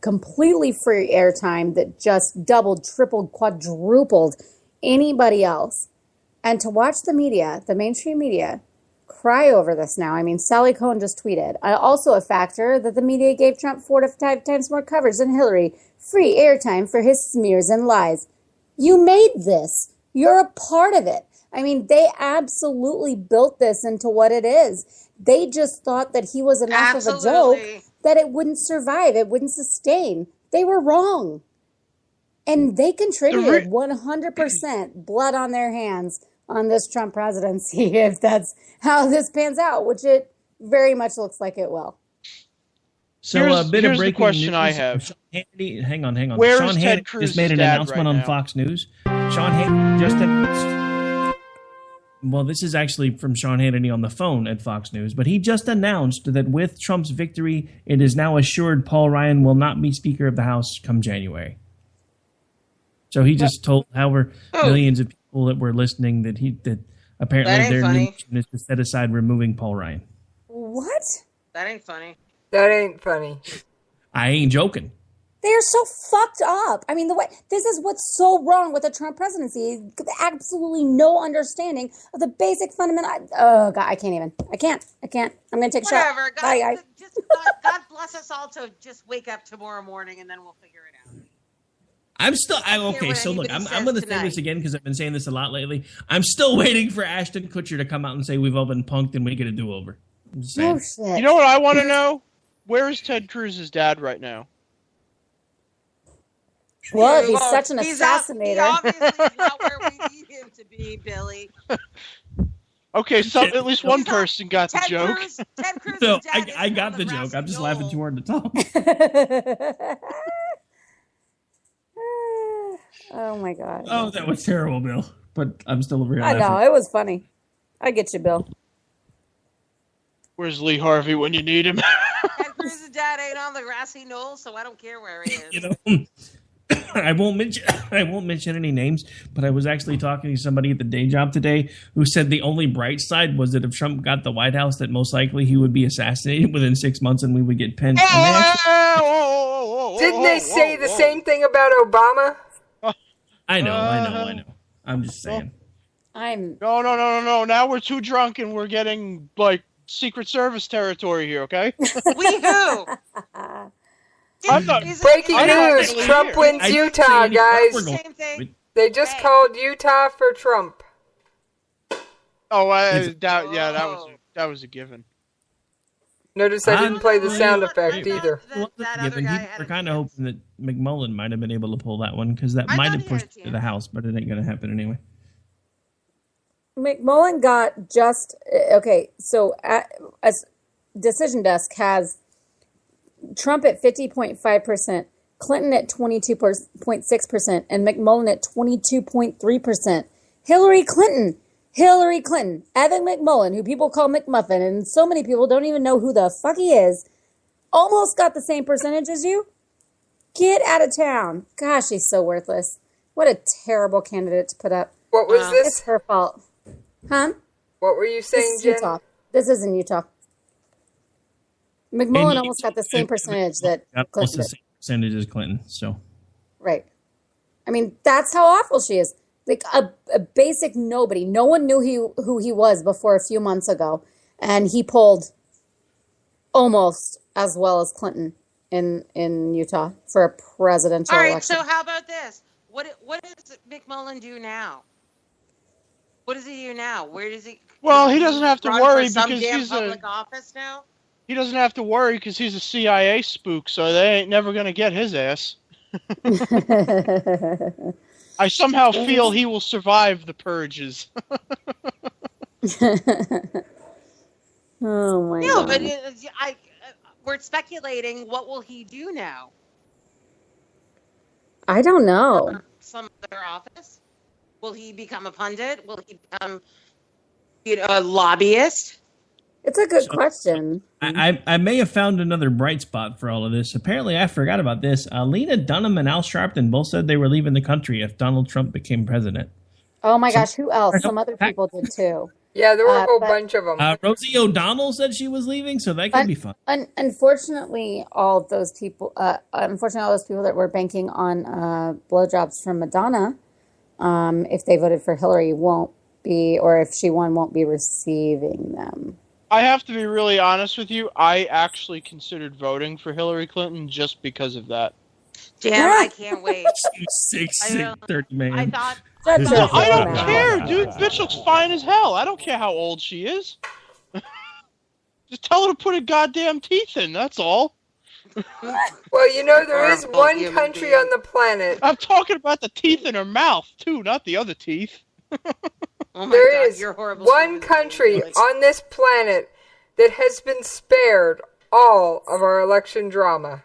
completely free airtime that just doubled, tripled, quadrupled anybody else. And to watch the media, the mainstream media, cry over this now. I mean, Sally Cohen just tweeted. Also a factor that the media gave Trump 4 to 5 times more coverage than Hillary. Free airtime for his smears and lies. You made this. You're a part of it. I mean, they absolutely built this into what it is. They just thought that he was enough of a joke that it wouldn't survive. It wouldn't sustain. They were wrong. And they contributed 100% blood on their hands on this Trump presidency, if that's how this pans out, which it very much looks like it will. So a bit of breaking question news. I have. Sean Hannity, hang on. Where Sean is Ted Hannity Cruz's just made an dad announcement right on now? Fox News. Sean Hannity just announced. Well, this is actually from Sean Hannity on the phone at Fox News, but he just announced that with Trump's victory, it is now assured Paul Ryan will not be Speaker of the House come January. So he just told however millions of people that were listening that apparently their new mission is to set aside removing Paul Ryan. What? That ain't funny. That ain't funny. I ain't joking. They are so fucked up. I mean, this is what's so wrong with the Trump presidency. Absolutely no understanding of the basic fundamental. Oh God, I can't even. I can't. I'm gonna take a shot. Whatever. Bye, guys. God bless us all to just wake up tomorrow morning and then we'll figure it out. I'm still okay. So look, I'm going to say this again because I've been saying this a lot lately. I'm still waiting for Ashton Kutcher to come out and say we've all been punked and we get a do-over. No shit. You know what I want to know? Where is Ted Cruz's dad right now? Well, he's such an assassinator. He's obviously not where we need him to be, Billy. Okay, so at least one person got the joke. Ted Cruz So I got the joke. I'm just laughing too hard to talk. Oh my God. Oh, that was terrible, Bill. But I'm still over here. I know, it was funny. I get you, Bill. Where's Lee Harvey when you need him? Ted Cruz's dad ain't on the grassy knoll, so I don't care where he is. I won't mention any names, but I was actually talking to somebody at the day job today who said the only bright side was that if Trump got the White House, that most likely he would be assassinated within 6 months and we would get pinned. Didn't they say the same thing about Obama? I know. I'm just saying. No. Now we're too drunk and we're getting like Secret Service territory here, okay? We who? Breaking news: Trump wins Utah, guys. They just called Utah for Trump. Oh, that was a given. Notice I didn't play the sound effect either. People were kind of hoping that McMullen might have been able to pull that one because that might have pushed it to the House, but it ain't going to happen anyway. McMullen got just okay. So, as Decision Desk has Trump at 50.5%, Clinton at 22.6%, and McMullen at 22.3%. Hillary Clinton, Evan McMullen, who people call McMuffin, and so many people don't even know who the fuck he is, almost got the same percentage as you. Get out of town. Gosh, he's so worthless. What a terrible candidate to put up. What was this? It's her fault. Huh? What were you saying, Jen? Utah. This is in Utah. McMullen almost got the same percentage that Clinton did. The same percentage as Clinton, so. Right. I mean, that's how awful she is. Like a basic nobody. No one knew who he was before a few months ago. And he pulled almost as well as Clinton in Utah for a presidential election. So how about this? What does McMullen do now? What does he do now? Where does he? Well, he doesn't have to worry because he's public office now. He doesn't have to worry because he's a CIA spook, so they ain't never gonna get his ass. I somehow feel he will survive the purges. Oh my God! No, but we're speculating. What will he do now? I don't know. Some other office? Will he become a pundit? Will he become, a lobbyist? It's a good question. I may have found another bright spot for all of this. Apparently, I forgot about this. Lena Dunham and Al Sharpton both said they were leaving the country if Donald Trump became president. Oh my gosh, who else? Some other people did too. Yeah, there were a whole bunch of them. Rosie O'Donnell said she was leaving, so that could be fun. Unfortunately, all of those people that were banking on blowjobs from Madonna, if they voted for Hillary, won't be, or if she won, won't be receiving them. I have to be really honest with you. I actually considered voting for Hillary Clinton just because of that. Damn, I can't wait. 6'30" man. I thought. I don't care, dude. Bitch looks fine as hell. I don't care how old she is. Just tell her to put her goddamn teeth in. That's all. Well, there is one country on the planet. I'm talking about the teeth in her mouth too, not the other teeth. Oh my there God, is you're horrible. One country on this planet that has been spared all of our election drama.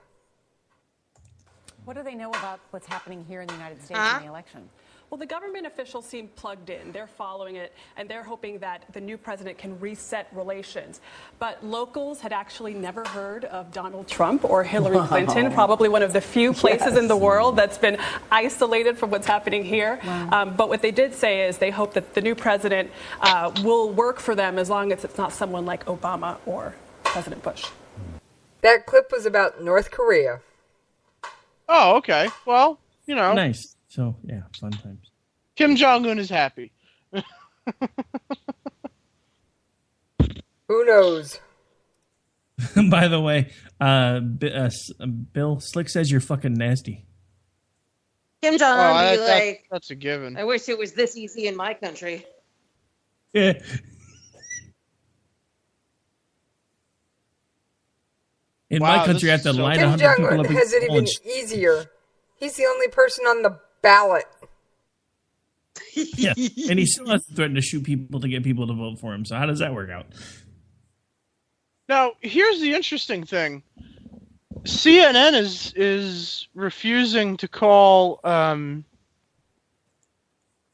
What do they know about what's happening here in the United States in the election? Well, the government officials seem plugged in. They're following it, and they're hoping that the new president can reset relations. But locals had actually never heard of Donald Trump or Hillary Clinton, probably one of the few places in the world that's been isolated from what's happening here. But what they did say is they hope that the new president will work for them as long as it's not someone like Obama or President Bush. That clip was about North Korea. Oh, okay. Well, you know. Nice. So, yeah, fun times. Kim Jong-un is happy. Who knows? By the way, Bill Slick says you're fucking nasty. Kim Jong-un be like, that's a given. I wish it was this easy in my country. Yeah. In my country, I have to line 100 people up. Kim Jong-un has it even easier. He's the only person on the ballot. Yeah, and he still has to threaten to shoot people to get people to vote for him. So how does that work out? Now, here's the interesting thing. CNN is refusing to call.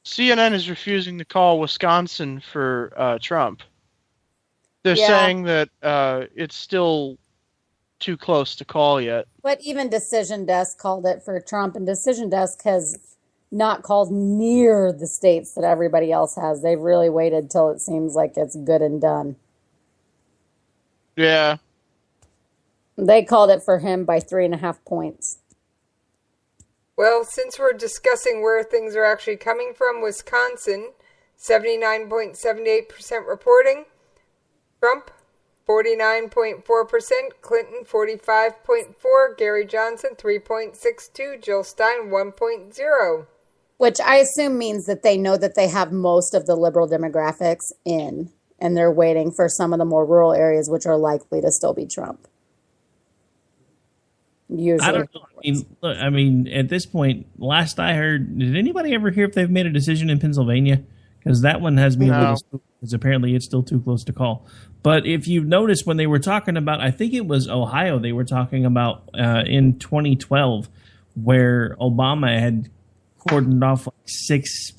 CNN is refusing to call Wisconsin for Trump. They're saying that it's still too close to call yet. But even Decision Desk called it for Trump, and Decision Desk has not called near the states that everybody else has. They've really waited till it seems like it's good and done. Yeah. They called it for him by 3.5 points. Well, since we're discussing where things are actually coming from, Wisconsin, 79.78% reporting. Trump, 49.4%, Clinton 45.4%, Gary Johnson 3.62%, Jill Stein 1.0%. Which I assume means that they know that they have most of the liberal demographics in, and they're waiting for some of the more rural areas, which are likely to still be Trump. Usually. I don't know. I mean, at this point, last I heard, did anybody ever hear if they've made a decision in Pennsylvania? Because that one has me a little spooked, because apparently it's still too close to call. But if you've noticed, when they were talking about, I think it was Ohio, they were talking about in 2012, where Obama had cordoned off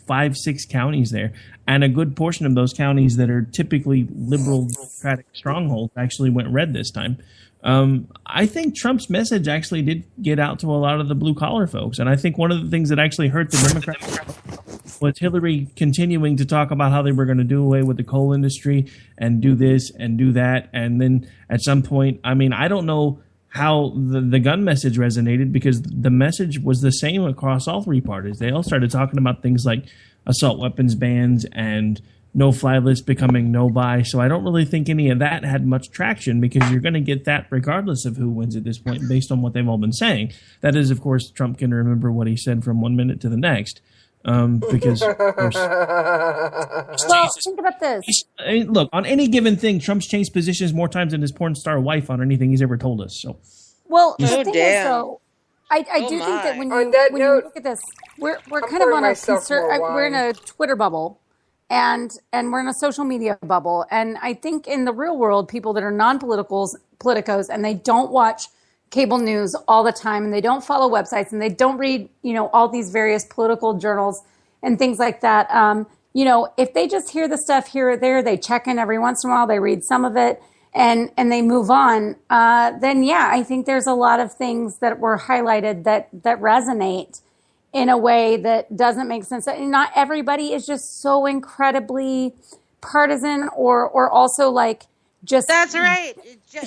like 6 counties there, and a good portion of those counties that are typically liberal Democratic strongholds actually went red this time. I think Trump's message actually did get out to a lot of the blue collar folks, and I think one of the things that actually hurt the Democrats was Hillary continuing to talk about how they were going to do away with the coal industry and do this and do that, and then at some point, I mean, I don't know how the gun message resonated, because the message was the same across all three parties. They all started talking about things like assault weapons bans and no-fly list becoming no-buy. So I don't really think any of that had much traction, because you're going to get that regardless of who wins at this point based on what they've all been saying. That is, of course, Trump can remember what he said from 1 minute to the next. Because, of course, well, think about this. I mean, look, on any given thing, Trump's changed positions more times than his porn star wife on anything he's ever told us. So, well, the thing is, though, I do think that when you look at this, we're kind of on a we're in a Twitter bubble, and we're in a social media bubble, and I think in the real world, people that are politicos, and they don't watch cable news all the time, and they don't follow websites, and they don't read, all these various political journals and things like that. If they just hear the stuff here or there, they check in every once in a while, they read some of it, and they move on. Then yeah, I think there's a lot of things that were highlighted that resonate in a way that doesn't make sense. Not everybody is just so incredibly partisan, or also like just that's right.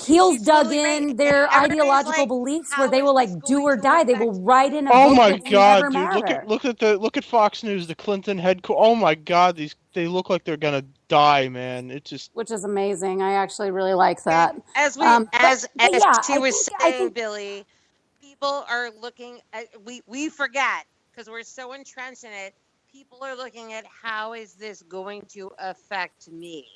Heels dug in their ideological beliefs where they will like do or die. They will write in a oh book my that god, never dude! matter. Look at Fox News, the Clinton headquarters. Oh my god, they look like they're gonna die, man. It just which is amazing. I actually really like that. As she was saying, Billy, people are looking at we forget because we're so entrenched in it. People are looking at how is this going to affect me.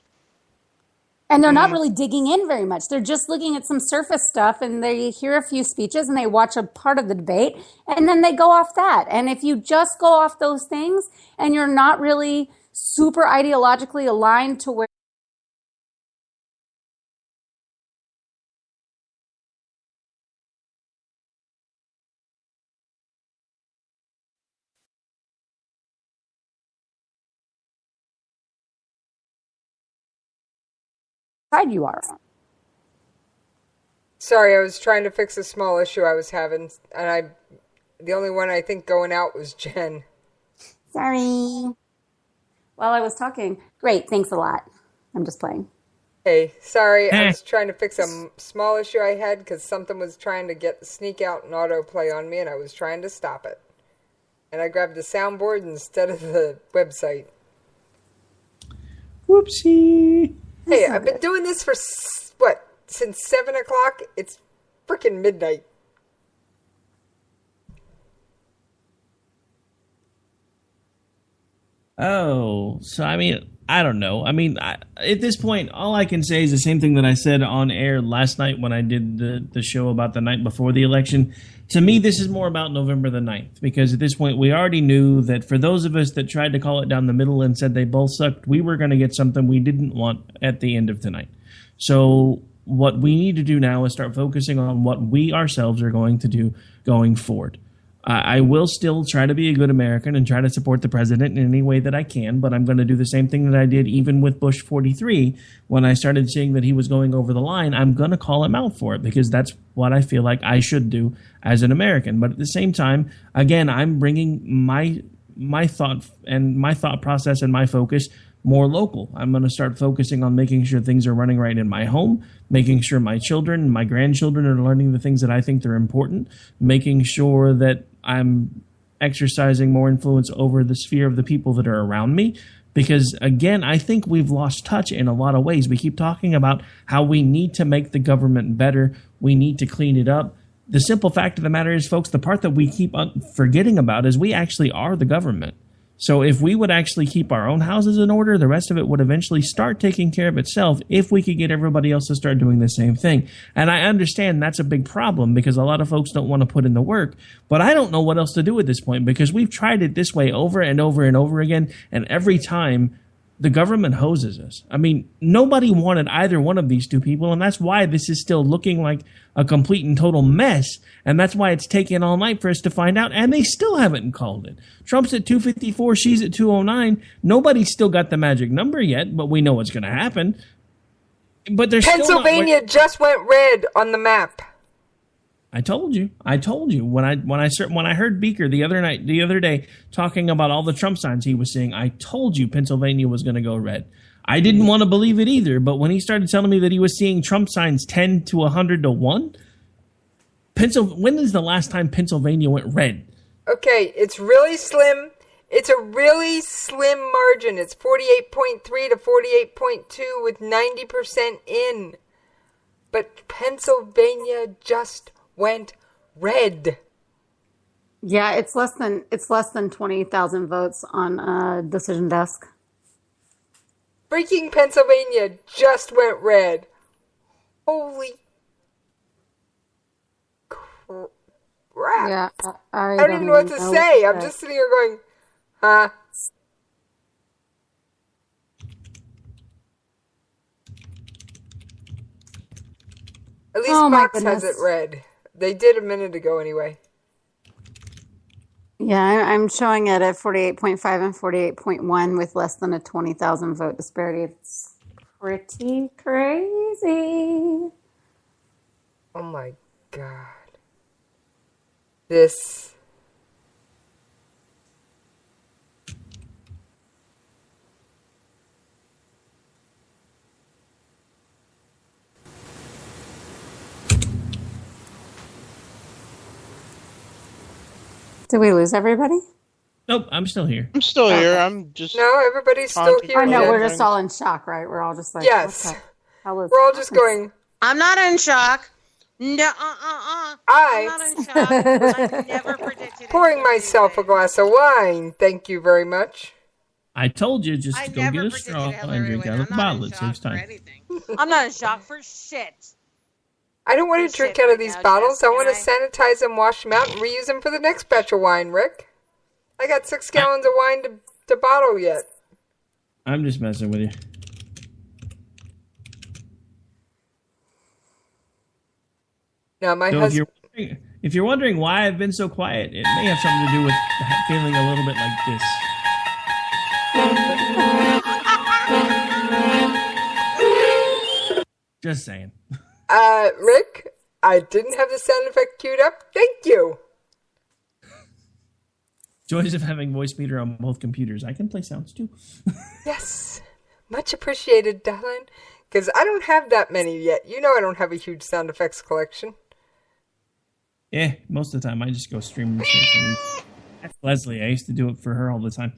And they're not really digging in very much. They're just looking at some surface stuff, and they hear a few speeches and they watch a part of the debate, and then they go off that. And if you just go off those things and you're not really super ideologically aligned to where side you are on. Sorry, I was trying to fix a small issue I was having, and the only one I think going out was Jen. Sorry. While I was talking. Great, thanks a lot. I'm just playing. Hey, sorry, I was trying to fix a small issue I had because something was trying to sneak out and autoplay on me, and I was trying to stop it. And I grabbed the soundboard instead of the website. Whoopsie. Hey, I've been doing this for, since 7 o'clock? It's freaking midnight. Oh, so I mean, I don't know. I mean, at this point, all I can say is the same thing that I said on air last night when I did the show about the night before the election. To me, this is more about November the 9th, because at this point, we already knew that for those of us that tried to call it down the middle and said they both sucked, we were going to get something we didn't want at the end of tonight. So what we need to do now is start focusing on what we ourselves are going to do going forward. I will still try to be a good American and try to support the president in any way that I can, but I'm going to do the same thing that I did even with Bush 43. When I started seeing that he was going over the line, I'm going to call him out for it, because that's what I feel like I should do as an American. But at the same time, again, I'm bringing my thought and my thought process and my focus more local. I'm going to start focusing on making sure things are running right in my home, making sure my children and my grandchildren are learning the things that I think they're important, making sure that I'm exercising more influence over the sphere of the people that are around me. Because, again, I think we've lost touch in a lot of ways. We keep talking about how we need to make the government better. We need to clean it up. The simple fact of the matter is, folks, the part that we keep forgetting about is we actually are the government. So if we would actually keep our own houses in order, the rest of it would eventually start taking care of itself if we could get everybody else to start doing the same thing. And I understand that's a big problem because a lot of folks don't want to put in the work, but I don't know what else to do at this point because we've tried it this way over and over and over again, and every time the government hoses us. I mean, nobody wanted either one of these two people, and that's why this is still looking like a complete and total mess, and that's why it's taken all night for us to find out, and they still haven't called it. Trump's at 254, she's at 209. Nobody's still got the magic number yet, but we know what's going to happen. But there's Pennsylvania just went red on the map. I told you. When I heard Beaker the other day talking about all the Trump signs he was seeing, I told you Pennsylvania was going to go red. I didn't want to believe it either, but when he started telling me that he was seeing Trump signs 10 to 100 to 1, when is the last time Pennsylvania went red? Okay, it's really slim. It's a really slim margin. It's 48.3 to 48.2 with 90% in. But Pennsylvania just went red. Yeah, it's less than 20,000 votes on a decision desk. Freaking Pennsylvania just went red. Holy crap. Yeah, I don't even know what to say. I'm just sitting here going, huh? At least Fox has it red. They did a minute ago anyway. Yeah, I'm showing it at 48.5 and 48.1 with less than a 20,000 vote disparity. It's pretty crazy. Oh my God. This. Did we lose everybody? Nope, I'm still here. I'm still here. I'm just... No, everybody's still here. I know, we're just all in shock, right? We're all just like... Yes. We're all just going... I'm not in shock. No, I'm not in shock. I never predicted pouring myself a glass of wine. Thank you very much. I told you just to go get a straw and drink out of the bottle. It saves time. I'm not in shock for shit. I don't want to drink out of these bottles. I want to sanitize them, wash them out, and reuse them for the next batch of wine, Rick. I got 6 gallons of wine to bottle yet. I'm just messing with you. No, my husband... If you're wondering why I've been so quiet, it may have something to do with feeling a little bit like this. Just saying. Rick, I didn't have the sound effect queued up. Thank you. Joys of having voice meter on both computers. I can play sounds too. Yes. Much appreciated, darling. Because I don't have that many yet. You know I don't have a huge sound effects collection. Yeah, most of the time I just go stream the station. That's Leslie. I used to do it for her all the time.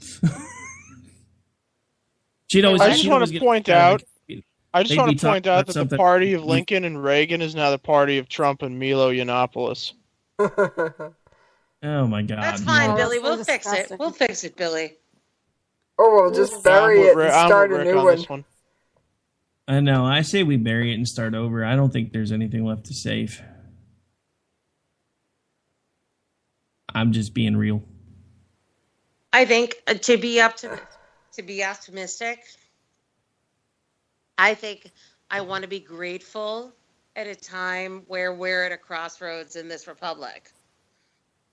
I just want to point out that the party of Lincoln and Reagan is now the party of Trump and Milo Yiannopoulos. Oh my God! That's fine, Billy. We'll fix it. We'll fix it, Billy. Or we'll just bury it and start a new one. I know. I say we bury it and start over. I don't think there's anything left to save. I'm just being real. I think to be optimistic, I think I want to be grateful at a time where we're at a crossroads in this republic.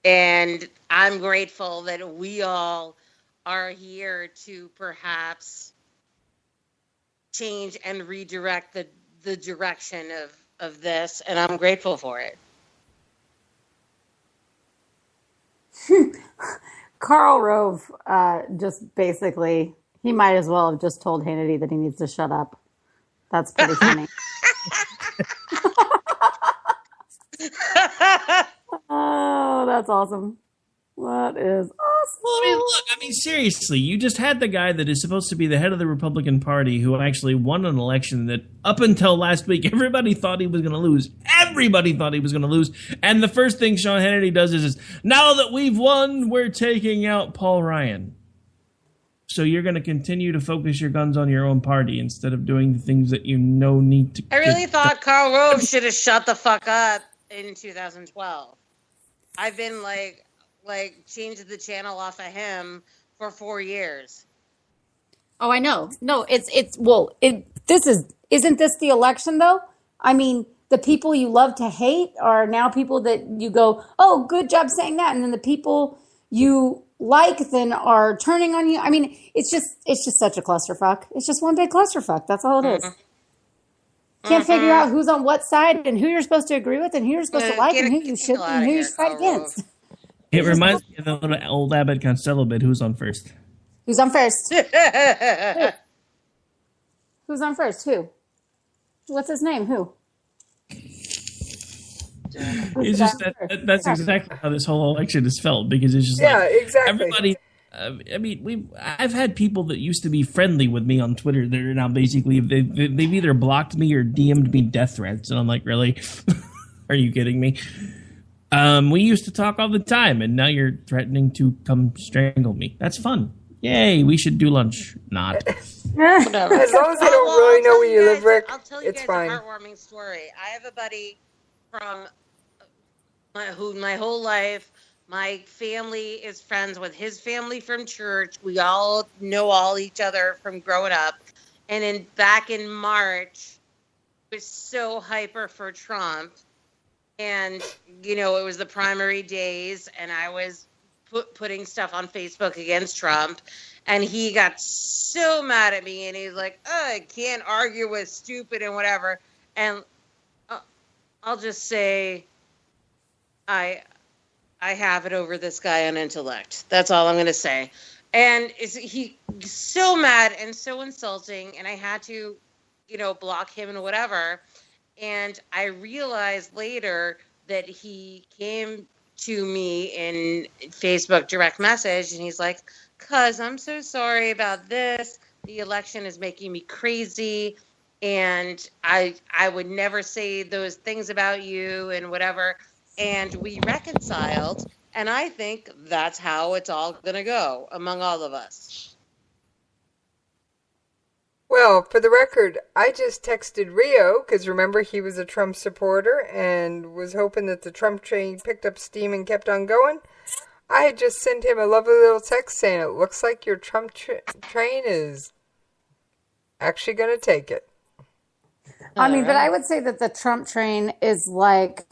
And I'm grateful that we all are here to perhaps change and redirect the direction of this, and I'm grateful for it. Karl Rove just basically, he might as well have just told Hannity that he needs to shut up. That's pretty funny. Oh, that's awesome. That is awesome. I mean, seriously, you just had the guy that is supposed to be the head of the Republican Party who actually won an election that up until last week, everybody thought he was going to lose. Everybody thought he was going to lose. And the first thing Sean Hannity does is now that we've won, we're taking out Paul Ryan. So you're going to continue to focus your guns on your own party instead of doing the things that you know need to. I really thought Karl Rove should have shut the fuck up in 2012. I've been like changed the channel off of him for 4 years. Oh, I know. No, isn't this the election though? I mean, the people you love to hate are now people that you go, oh, good job saying that. And then the people you like then are turning on you. I mean, it's just such a clusterfuck. It's just one big clusterfuck. That's all it is. Can't figure out who's on what side and who you're supposed to agree with and who you're supposed to like and who you shouldn't and who you should fight against. It reminds me of the little old Abbott Costello bit. Who's on first? Who's on first? Who's on first? Who? What's his name? Who? It's just that's exactly how this whole election is felt because it's just exactly. Everybody. I mean, I've had people that used to be friendly with me on Twitter that are now basically they've either blocked me or DM'd me death threats, and I'm like, really? Are you kidding me? We used to talk all the time, and now you're threatening to come strangle me. That's fun. Yay, we should do lunch. Not. As long as they don't really know where you live, Rick, I'll tell you it's guys fine. a heartwarming story. I have a buddy from who my whole life, my family is friends with his family from church. We all know all each other from growing up. And back in March, I was so hyper for Trump. And, you know, it was the primary days, and I was putting stuff on Facebook against Trump. And he got so mad at me, and he's like, oh, I can't argue with stupid and whatever. And I'll just say I have it over this guy on intellect. That's all I'm going to say. And he's so mad and so insulting, and I had to, you know, block him and whatever. And I realized later that he came to me in Facebook direct message, and he's like, "Cuz, I'm so sorry about this. The election is making me crazy, and I would never say those things about you and whatever." And we reconciled, and I think that's how it's all going to go among all of us. Well, for the record, I just texted Rio, because remember he was a Trump supporter and was hoping that the Trump train picked up steam and kept on going. I had just sent him a lovely little text saying, it looks like your Trump train is actually going to take it. I mean, but I would say that the Trump train is like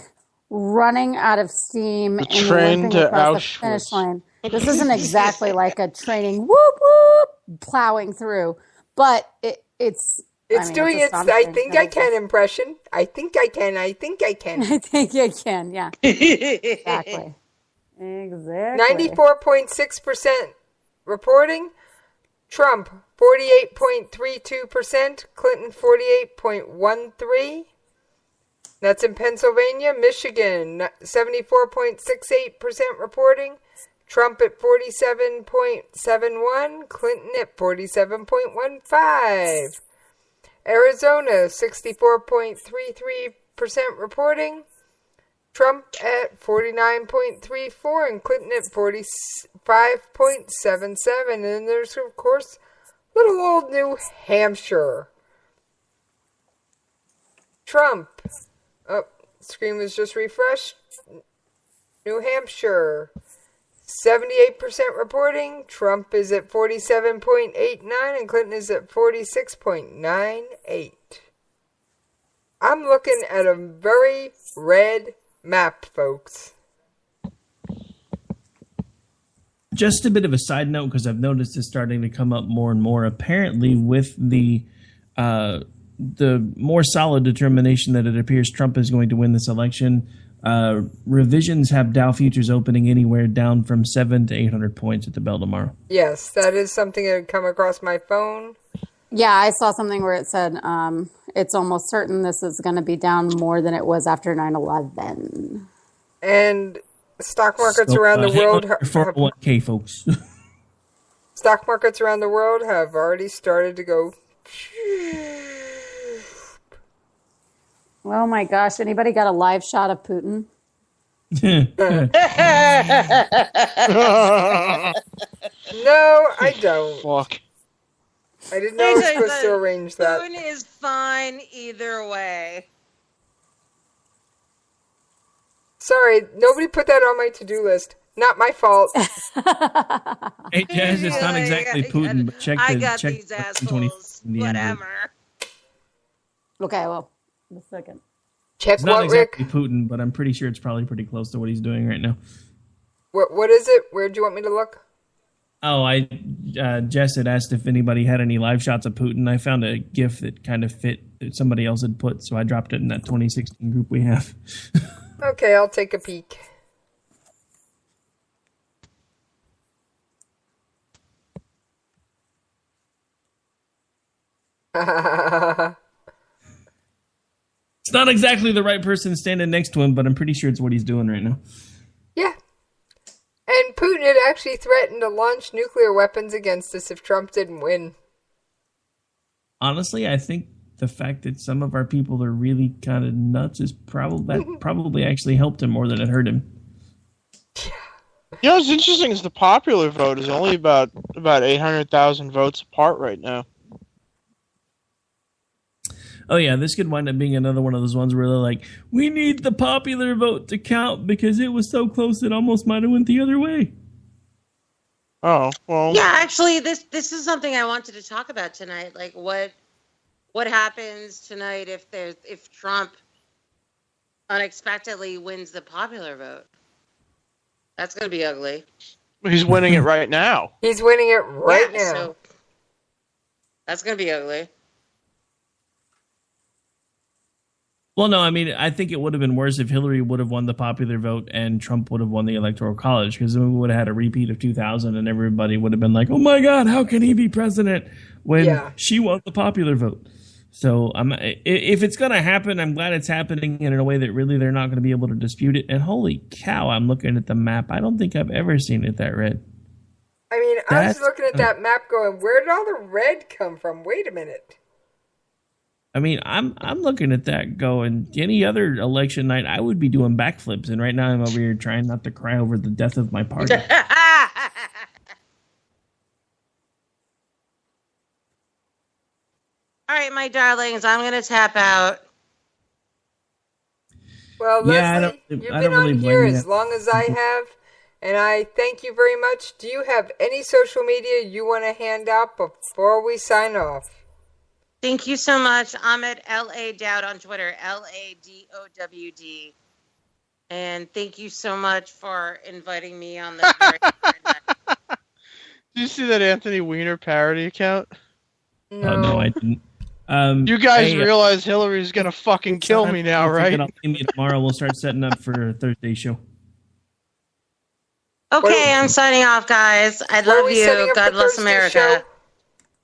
running out of steam and limping across the finish line. This isn't exactly like a training whoop whoop plowing through, but it's It's doing its I think I can impression. I think I can. I think I can, yeah. Exactly. 94.6% reporting. Trump, 48.32%. Clinton, 48.13%. That's in Pennsylvania. Michigan, 74.68% reporting. Trump at 47.71%. Clinton at 47.15%. Arizona, 64.33% reporting. Trump at 49.34% and Clinton at 45.77%. And then there's, of course, little old New Hampshire. Trump. Oh, screen was just refreshed. New Hampshire. 78% reporting. Trump is at 47.89 and Clinton is at 46.98. I'm looking at a very red map, folks. Just a bit of a side note, because I've noticed this starting to come up more and more. Apparently, with the more solid determination that it appears Trump is going to win this election, revisions have Dow futures opening anywhere down from 700 to 800 points at the bell tomorrow. Yes, that is something that had come across my phone. Yeah, I saw something where it said it's almost certain this is going to be down more than it was after 9/11. And stock markets around the world have 401k, folks. Stock markets around the world have already started to go. Oh my gosh! Anybody got a live shot of Putin? No, I don't. Fuck. I didn't know I was supposed to arrange that. Putin is fine either way. Sorry, nobody put that on my to-do list. Not my fault. Hey, Jazz, it's not exactly Putin, but check these assholes. Whatever. Okay, well, a second. Check it's not what, exactly Rick? Putin, but I'm pretty sure it's probably pretty close to what he's doing right now. What is it? Where do you want me to look? Oh, Jess had asked if anybody had any live shots of Putin. I found a GIF that kind of fit that somebody else had put, so I dropped it in that 2016 group we have. Okay, I'll take a peek. It's not exactly the right person standing next to him, but I'm pretty sure it's what he's doing right now. Yeah. And Putin had actually threatened to launch nuclear weapons against us if Trump didn't win. Honestly, I think the fact that some of our people are really kind of nuts is probably actually helped him more than it hurt him. You know what's interesting is the popular vote is only about 800,000 votes apart right now. Oh yeah, this could wind up being another one of those ones where they're like, we need the popular vote to count because it was so close it almost might have went the other way. Oh, well. Yeah, actually, this is something I wanted to talk about tonight. Like, what happens tonight if Trump unexpectedly wins the popular vote? That's going to be ugly. He's winning it right now. He's winning it right now. So that's going to be ugly. Well, no, I mean, I think it would have been worse if Hillary would have won the popular vote and Trump would have won the Electoral College, because then we would have had a repeat of 2000 and everybody would have been like, oh my God, how can he be president when she won the popular vote? So if it's going to happen, I'm glad it's happening in a way that really they're not going to be able to dispute it. And holy cow, I'm looking at the map. I don't think I've ever seen it that red. I mean, I was looking at that map going, where did all the red come from? Wait a minute. I mean, I'm looking at that going, any other election night, I would be doing backflips. And right now I'm over here trying not to cry over the death of my party. All right, my darlings, I'm going to tap out. Well, Leslie, you've been on here as long as I have, and I thank you very much. Do you have any social media you want to hand out before we sign off? Thank you so much. I'm at LA Dowd on Twitter, LADOWD. And thank you so much for inviting me on this very important night. Did you see that Anthony Weiner parody account? No, no, I didn't. You guys realize Hillary's gonna fucking kill me now, right? Tomorrow we'll start setting up for Thursday's show. Okay, I'm signing off, guys. I love you. God bless America.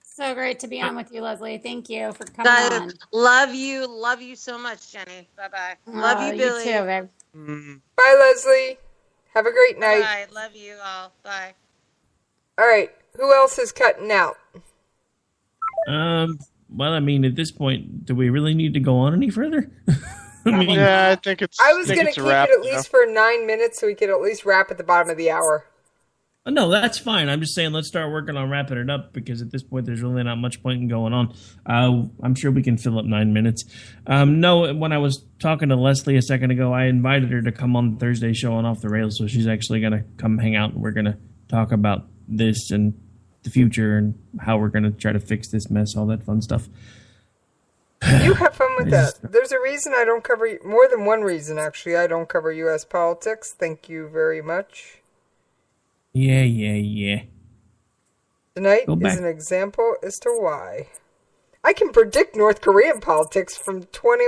So great to be on with you, Leslie. Thank you for coming on. Love you so much, Jenny. Bye-bye. Love you, Billy. You too, babe. Bye, Leslie. Have a great night. Bye. Love you all. Bye. All right. Who else is cutting out? Well, I mean, at this point, do we really need to go on any further? I think it's. I was going to keep it at least for 9 minutes so we could at least wrap at the bottom of the hour. No, that's fine. I'm just saying let's start working on wrapping it up because at this point there's really not much point in going on. I'm sure we can fill up 9 minutes. No, when I was talking to Leslie a second ago, I invited her to come on Thursday's show on Off the Rails, so she's actually going to come hang out and we're going to talk about this and the future and how we're going to try to fix this mess, all that fun stuff. You have fun with that. There's a reason I don't cover, more than one reason actually, I don't cover U.S. politics. Thank you very much. Yeah. Tonight is an example as to why. I can predict North Korean politics from 20,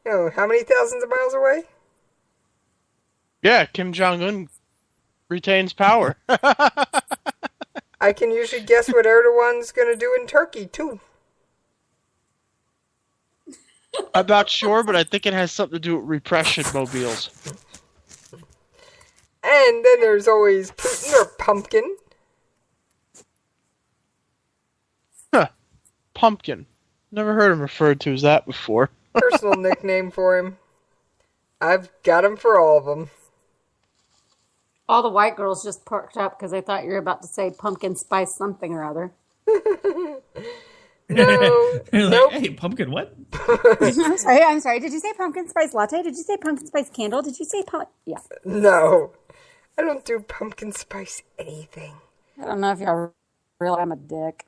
how many thousands of miles away? Yeah, Kim Jong-un retains power. I can usually guess what Erdogan's going to do in Turkey, too. I'm not sure, but I think it has something to do with repression mobiles. And then there's always Putin or Pumpkin. Huh. Pumpkin. Never heard him referred to as that before. Personal nickname for him. I've got him for all of them. All the white girls just perked up because they thought you were about to say pumpkin spice something or other. No. Nope. Hey, pumpkin what? I'm sorry. Did you say pumpkin spice latte? Did you say pumpkin spice candle? Did you say Yeah. No. I don't do pumpkin spice anything. I don't know if y'all realize I'm a dick.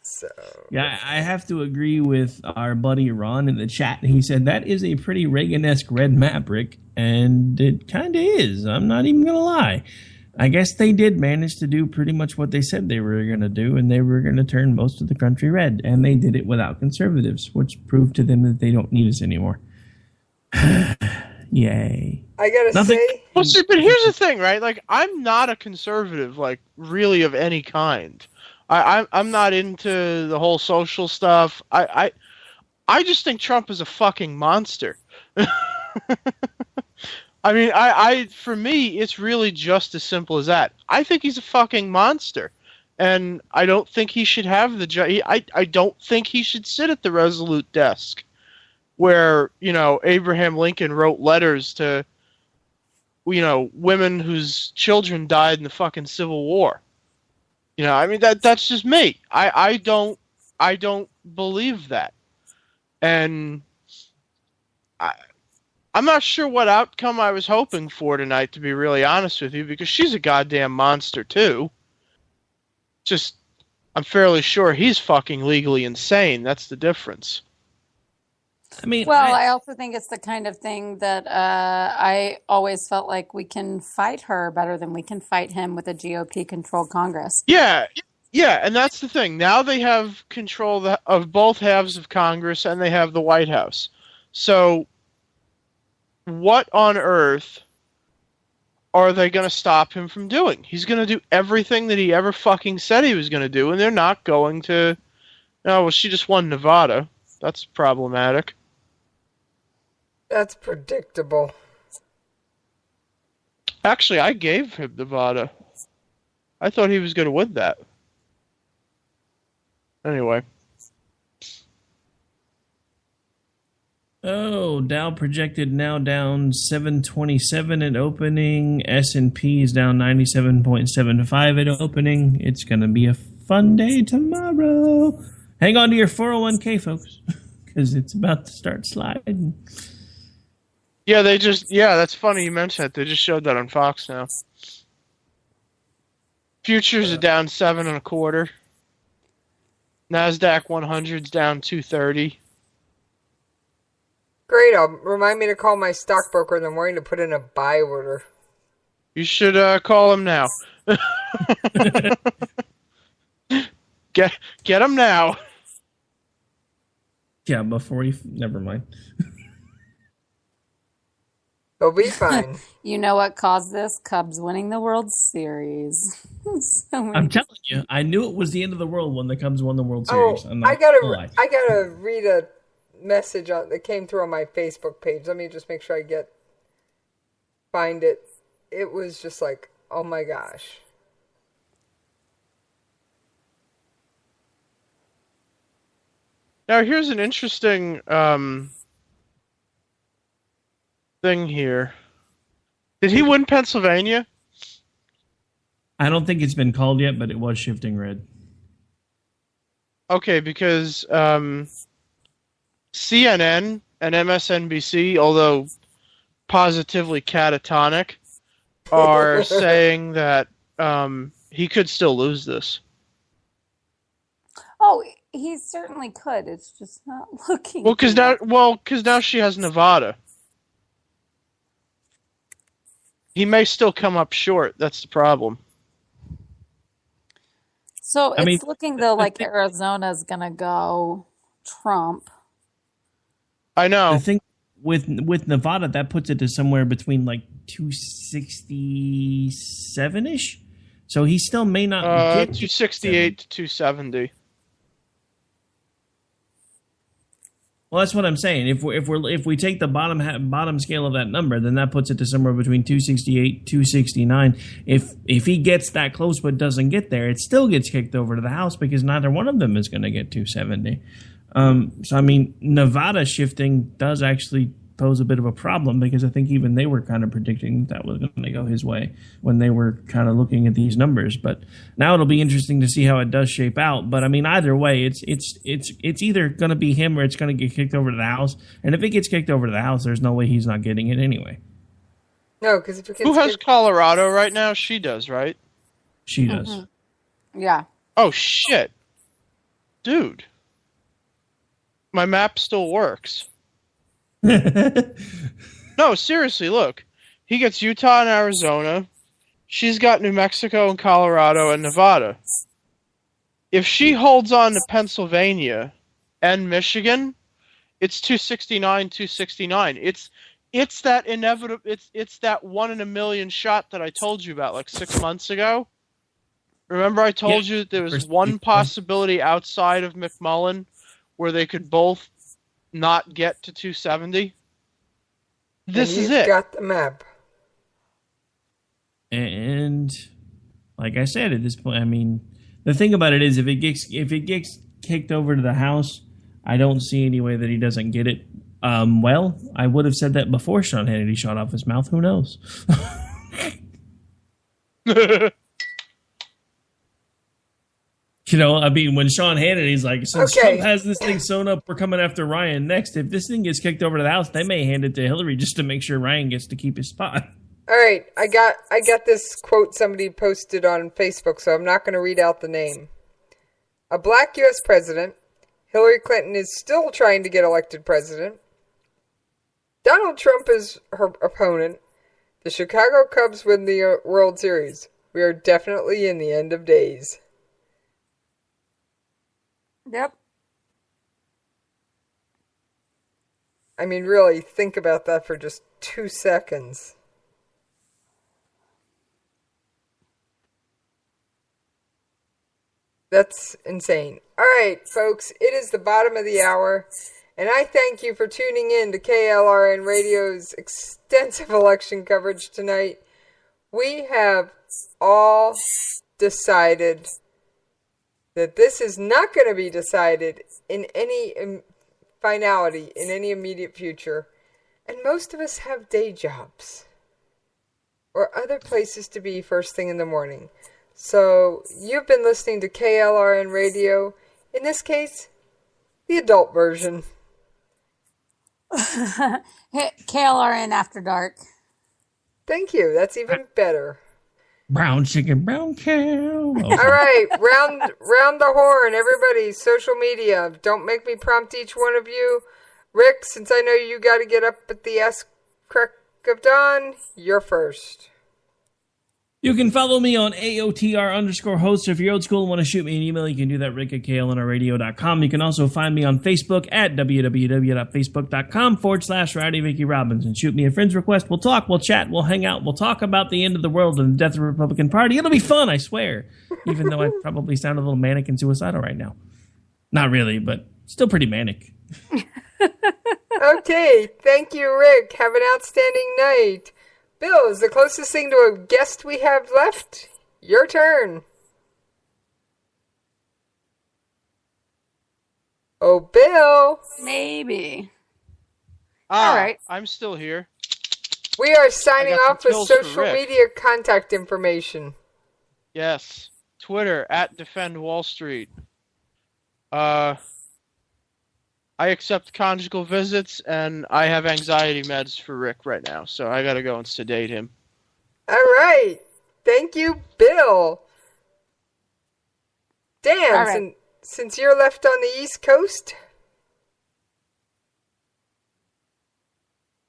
So. Yeah, I have to agree with our buddy Ron in the chat. He said that is a pretty Reagan-esque red map, Rick, and it kind of is. I'm not even going to lie. I guess they did manage to do pretty much what they said they were going to do, and they were going to turn most of the country red, and they did it without conservatives, which proved to them that they don't need us anymore. Yay. I gotta say... Well, see, but here's the thing, right? Like, I'm not a conservative, like, really of any kind. I'm not into the whole social stuff. I just think Trump is a fucking monster. I mean, for me, it's really just as simple as that. I think he's a fucking monster. And I don't think he should have the job. I don't think he should sit at the Resolute desk where, Abraham Lincoln wrote letters to, women whose children died in the fucking Civil War. I mean, that's just me. I don't believe that. And I'm not sure what outcome I was hoping for tonight, to be really honest with you, because she's a goddamn monster, too. Just, I'm fairly sure he's fucking legally insane. That's the difference. I mean, I also think it's the kind of thing that I always felt like we can fight her better than we can fight him with a GOP-controlled Congress. Yeah, and that's the thing. Now they have control of both halves of Congress, and they have the White House. So, what on earth are they going to stop him from doing? He's going to do everything that he ever fucking said he was going to do, and they're not going to... Oh, well, she just won Nevada. That's problematic. That's predictable. Actually, I gave him Nevada. I thought he was going to win that. Anyway. Oh, Dow projected now down 727 at opening. S&P is down 97.75 at opening. It's going to be a fun day tomorrow. Hang on to your 401k, folks, because it's about to start sliding. Yeah, that's funny you mentioned that. They just showed that on Fox now. Futures are down 7 1/4. NASDAQ 100's down 230. Great. Remind me to call my stockbroker in the morning to put in a buy order. You should call him now. Get him now. Yeah, before he... Never mind. He'll be fine. You know what caused this? Cubs winning the World Series. I'm telling you, I knew it was the end of the world when the Cubs won the World Oh, Series. I gotta read a message that came through on my Facebook page. Let me just make sure I find it. It was just like, oh my gosh. Now here's an interesting thing here. Did he win Pennsylvania? I don't think it's been called yet, but it was shifting red. Okay, because CNN and MSNBC, although positively catatonic, are saying that he could still lose this. Oh, he certainly could. It's just not looking. Well, because now she has Nevada. He may still come up short. That's the problem. So it's looking though like Arizona's gonna go Trump. I know. The thing with Nevada, that puts it to somewhere between like 267-ish. So he still may not get 268 to 270. Well, that's what I'm saying. If we take the bottom scale of that number, then that puts it to somewhere between 268, 269. If he gets that close but doesn't get there, it still gets kicked over to the House because neither one of them is going to get 270. So I mean, Nevada shifting does actually pose a bit of a problem because I think even they were kind of predicting that was going to go his way when they were kind of looking at these numbers. But now it'll be interesting to see how it does shape out. But I mean, either way, it's either going to be him or it's going to get kicked over to the House. And if it gets kicked over to the House, there's no way he's not getting it anyway. No, because if it gets who has Colorado right now? She does, right? She does. Mm-hmm. Yeah. Oh shit, dude, my map still works. No, seriously, look. He gets Utah and Arizona. She's got New Mexico and Colorado and Nevada. If she holds on to Pennsylvania and Michigan, it's 269, 269. It's that inevitable. It's that 1 in a million shot that I told you about like 6 months ago. Remember, I told you there was one possibility outside of McMullen where they could both not get to 270. This is it. Got the map. And like I said, at this point, I mean, the thing about it is, if it gets kicked over to the House, I don't see any way that he doesn't get it. Well, I would have said that before Sean Hannity shot off his mouth. Who knows? You know, I mean, when Sean Hannity's like, since Trump has this thing sewn up, we're coming after Ryan next. If this thing gets kicked over to the House, they may hand it to Hillary just to make sure Ryan gets to keep his spot. All right, I got this quote somebody posted on Facebook, so I'm not going to read out the name. A black U.S. president, Hillary Clinton is still trying to get elected president. Donald Trump is her opponent. The Chicago Cubs win the World Series. We are definitely in the end of days. Yep. I mean, really, think about that for just 2 seconds. That's insane. All right, folks, it is the bottom of the hour, and I thank you for tuning in to KLRN Radio's extensive election coverage tonight. We have all decided that this is not going to be decided in any finality in any immediate future. And most of us have day jobs or other places to be first thing in the morning. So you've been listening to KLRN Radio, in this case, the adult version. KLRN After Dark. Thank you. That's even better. Brown chicken, brown cow. Okay. All right, round the horn, everybody. Social media. Don't make me prompt each one of you. Rick, since I know you got to get up at the crack of dawn, you're first. You can follow me on AOTR_host. If you're old school and want to shoot me an email, you can do that, Rick at KLNRradio.com. You can also find me on Facebook at www.facebook.com/Rowdy Mickey Robbins and shoot me a friend's request. We'll talk, we'll chat, we'll hang out, we'll talk about the end of the world and the death of the Republican Party. It'll be fun, I swear. Even though I probably sound a little manic and suicidal right now. Not really, but still pretty manic. Okay, thank you, Rick. Have an outstanding night. Bill, is the closest thing to a guest we have left? Your turn. Oh, Bill. Maybe. All right. I'm still here. We are signing I got off some with pills for social Rick. media contact information. Yes. Twitter at Defend Wall Street. I accept conjugal visits, and I have anxiety meds for Rick right now, so I gotta go and sedate him. All right. Thank you, Bill. Dan, All right. since you're left on the East Coast,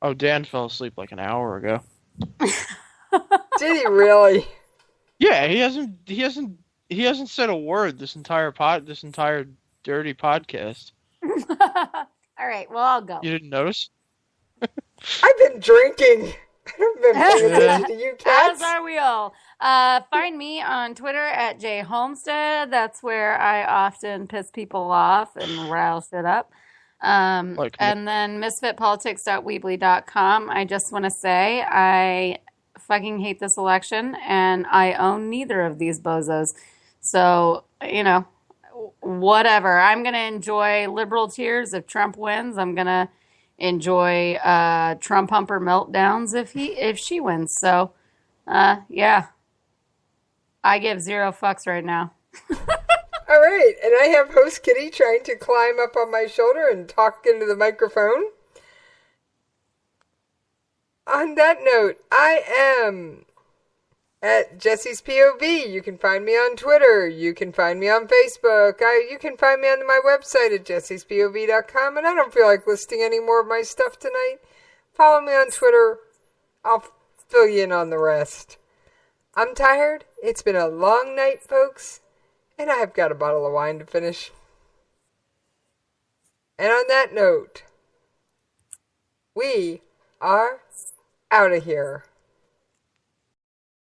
Oh, Dan fell asleep like an hour ago. did he really? Yeah, he hasn't said a word this entire dirty podcast. All right, well, I'll go. You didn't notice? I've been drinking. I haven't been paying attention to you cats. As are we all. Find me on Twitter at jhomestead. That's where I often piss people off and rile shit up. And then misfitpolitics.weebly.com. I just want to say I fucking hate this election, and I own neither of these bozos. So, whatever. I'm going to enjoy liberal tears if Trump wins. I'm going to enjoy Trump humper meltdowns if she wins. So, yeah. I give 0 fucks right now. All right, and I have host Kitty trying to climb up on my shoulder and talk into the microphone. On that note, I am at Jesse's POV. You can find me on Twitter. You can find me on Facebook. You can find me on my website at jessespov.com. And I don't feel like listing any more of my stuff tonight. Follow me on Twitter. I'll fill you in on the rest. I'm tired. It's been a long night, folks. And I've got a bottle of wine to finish. And on that note, we are out of here.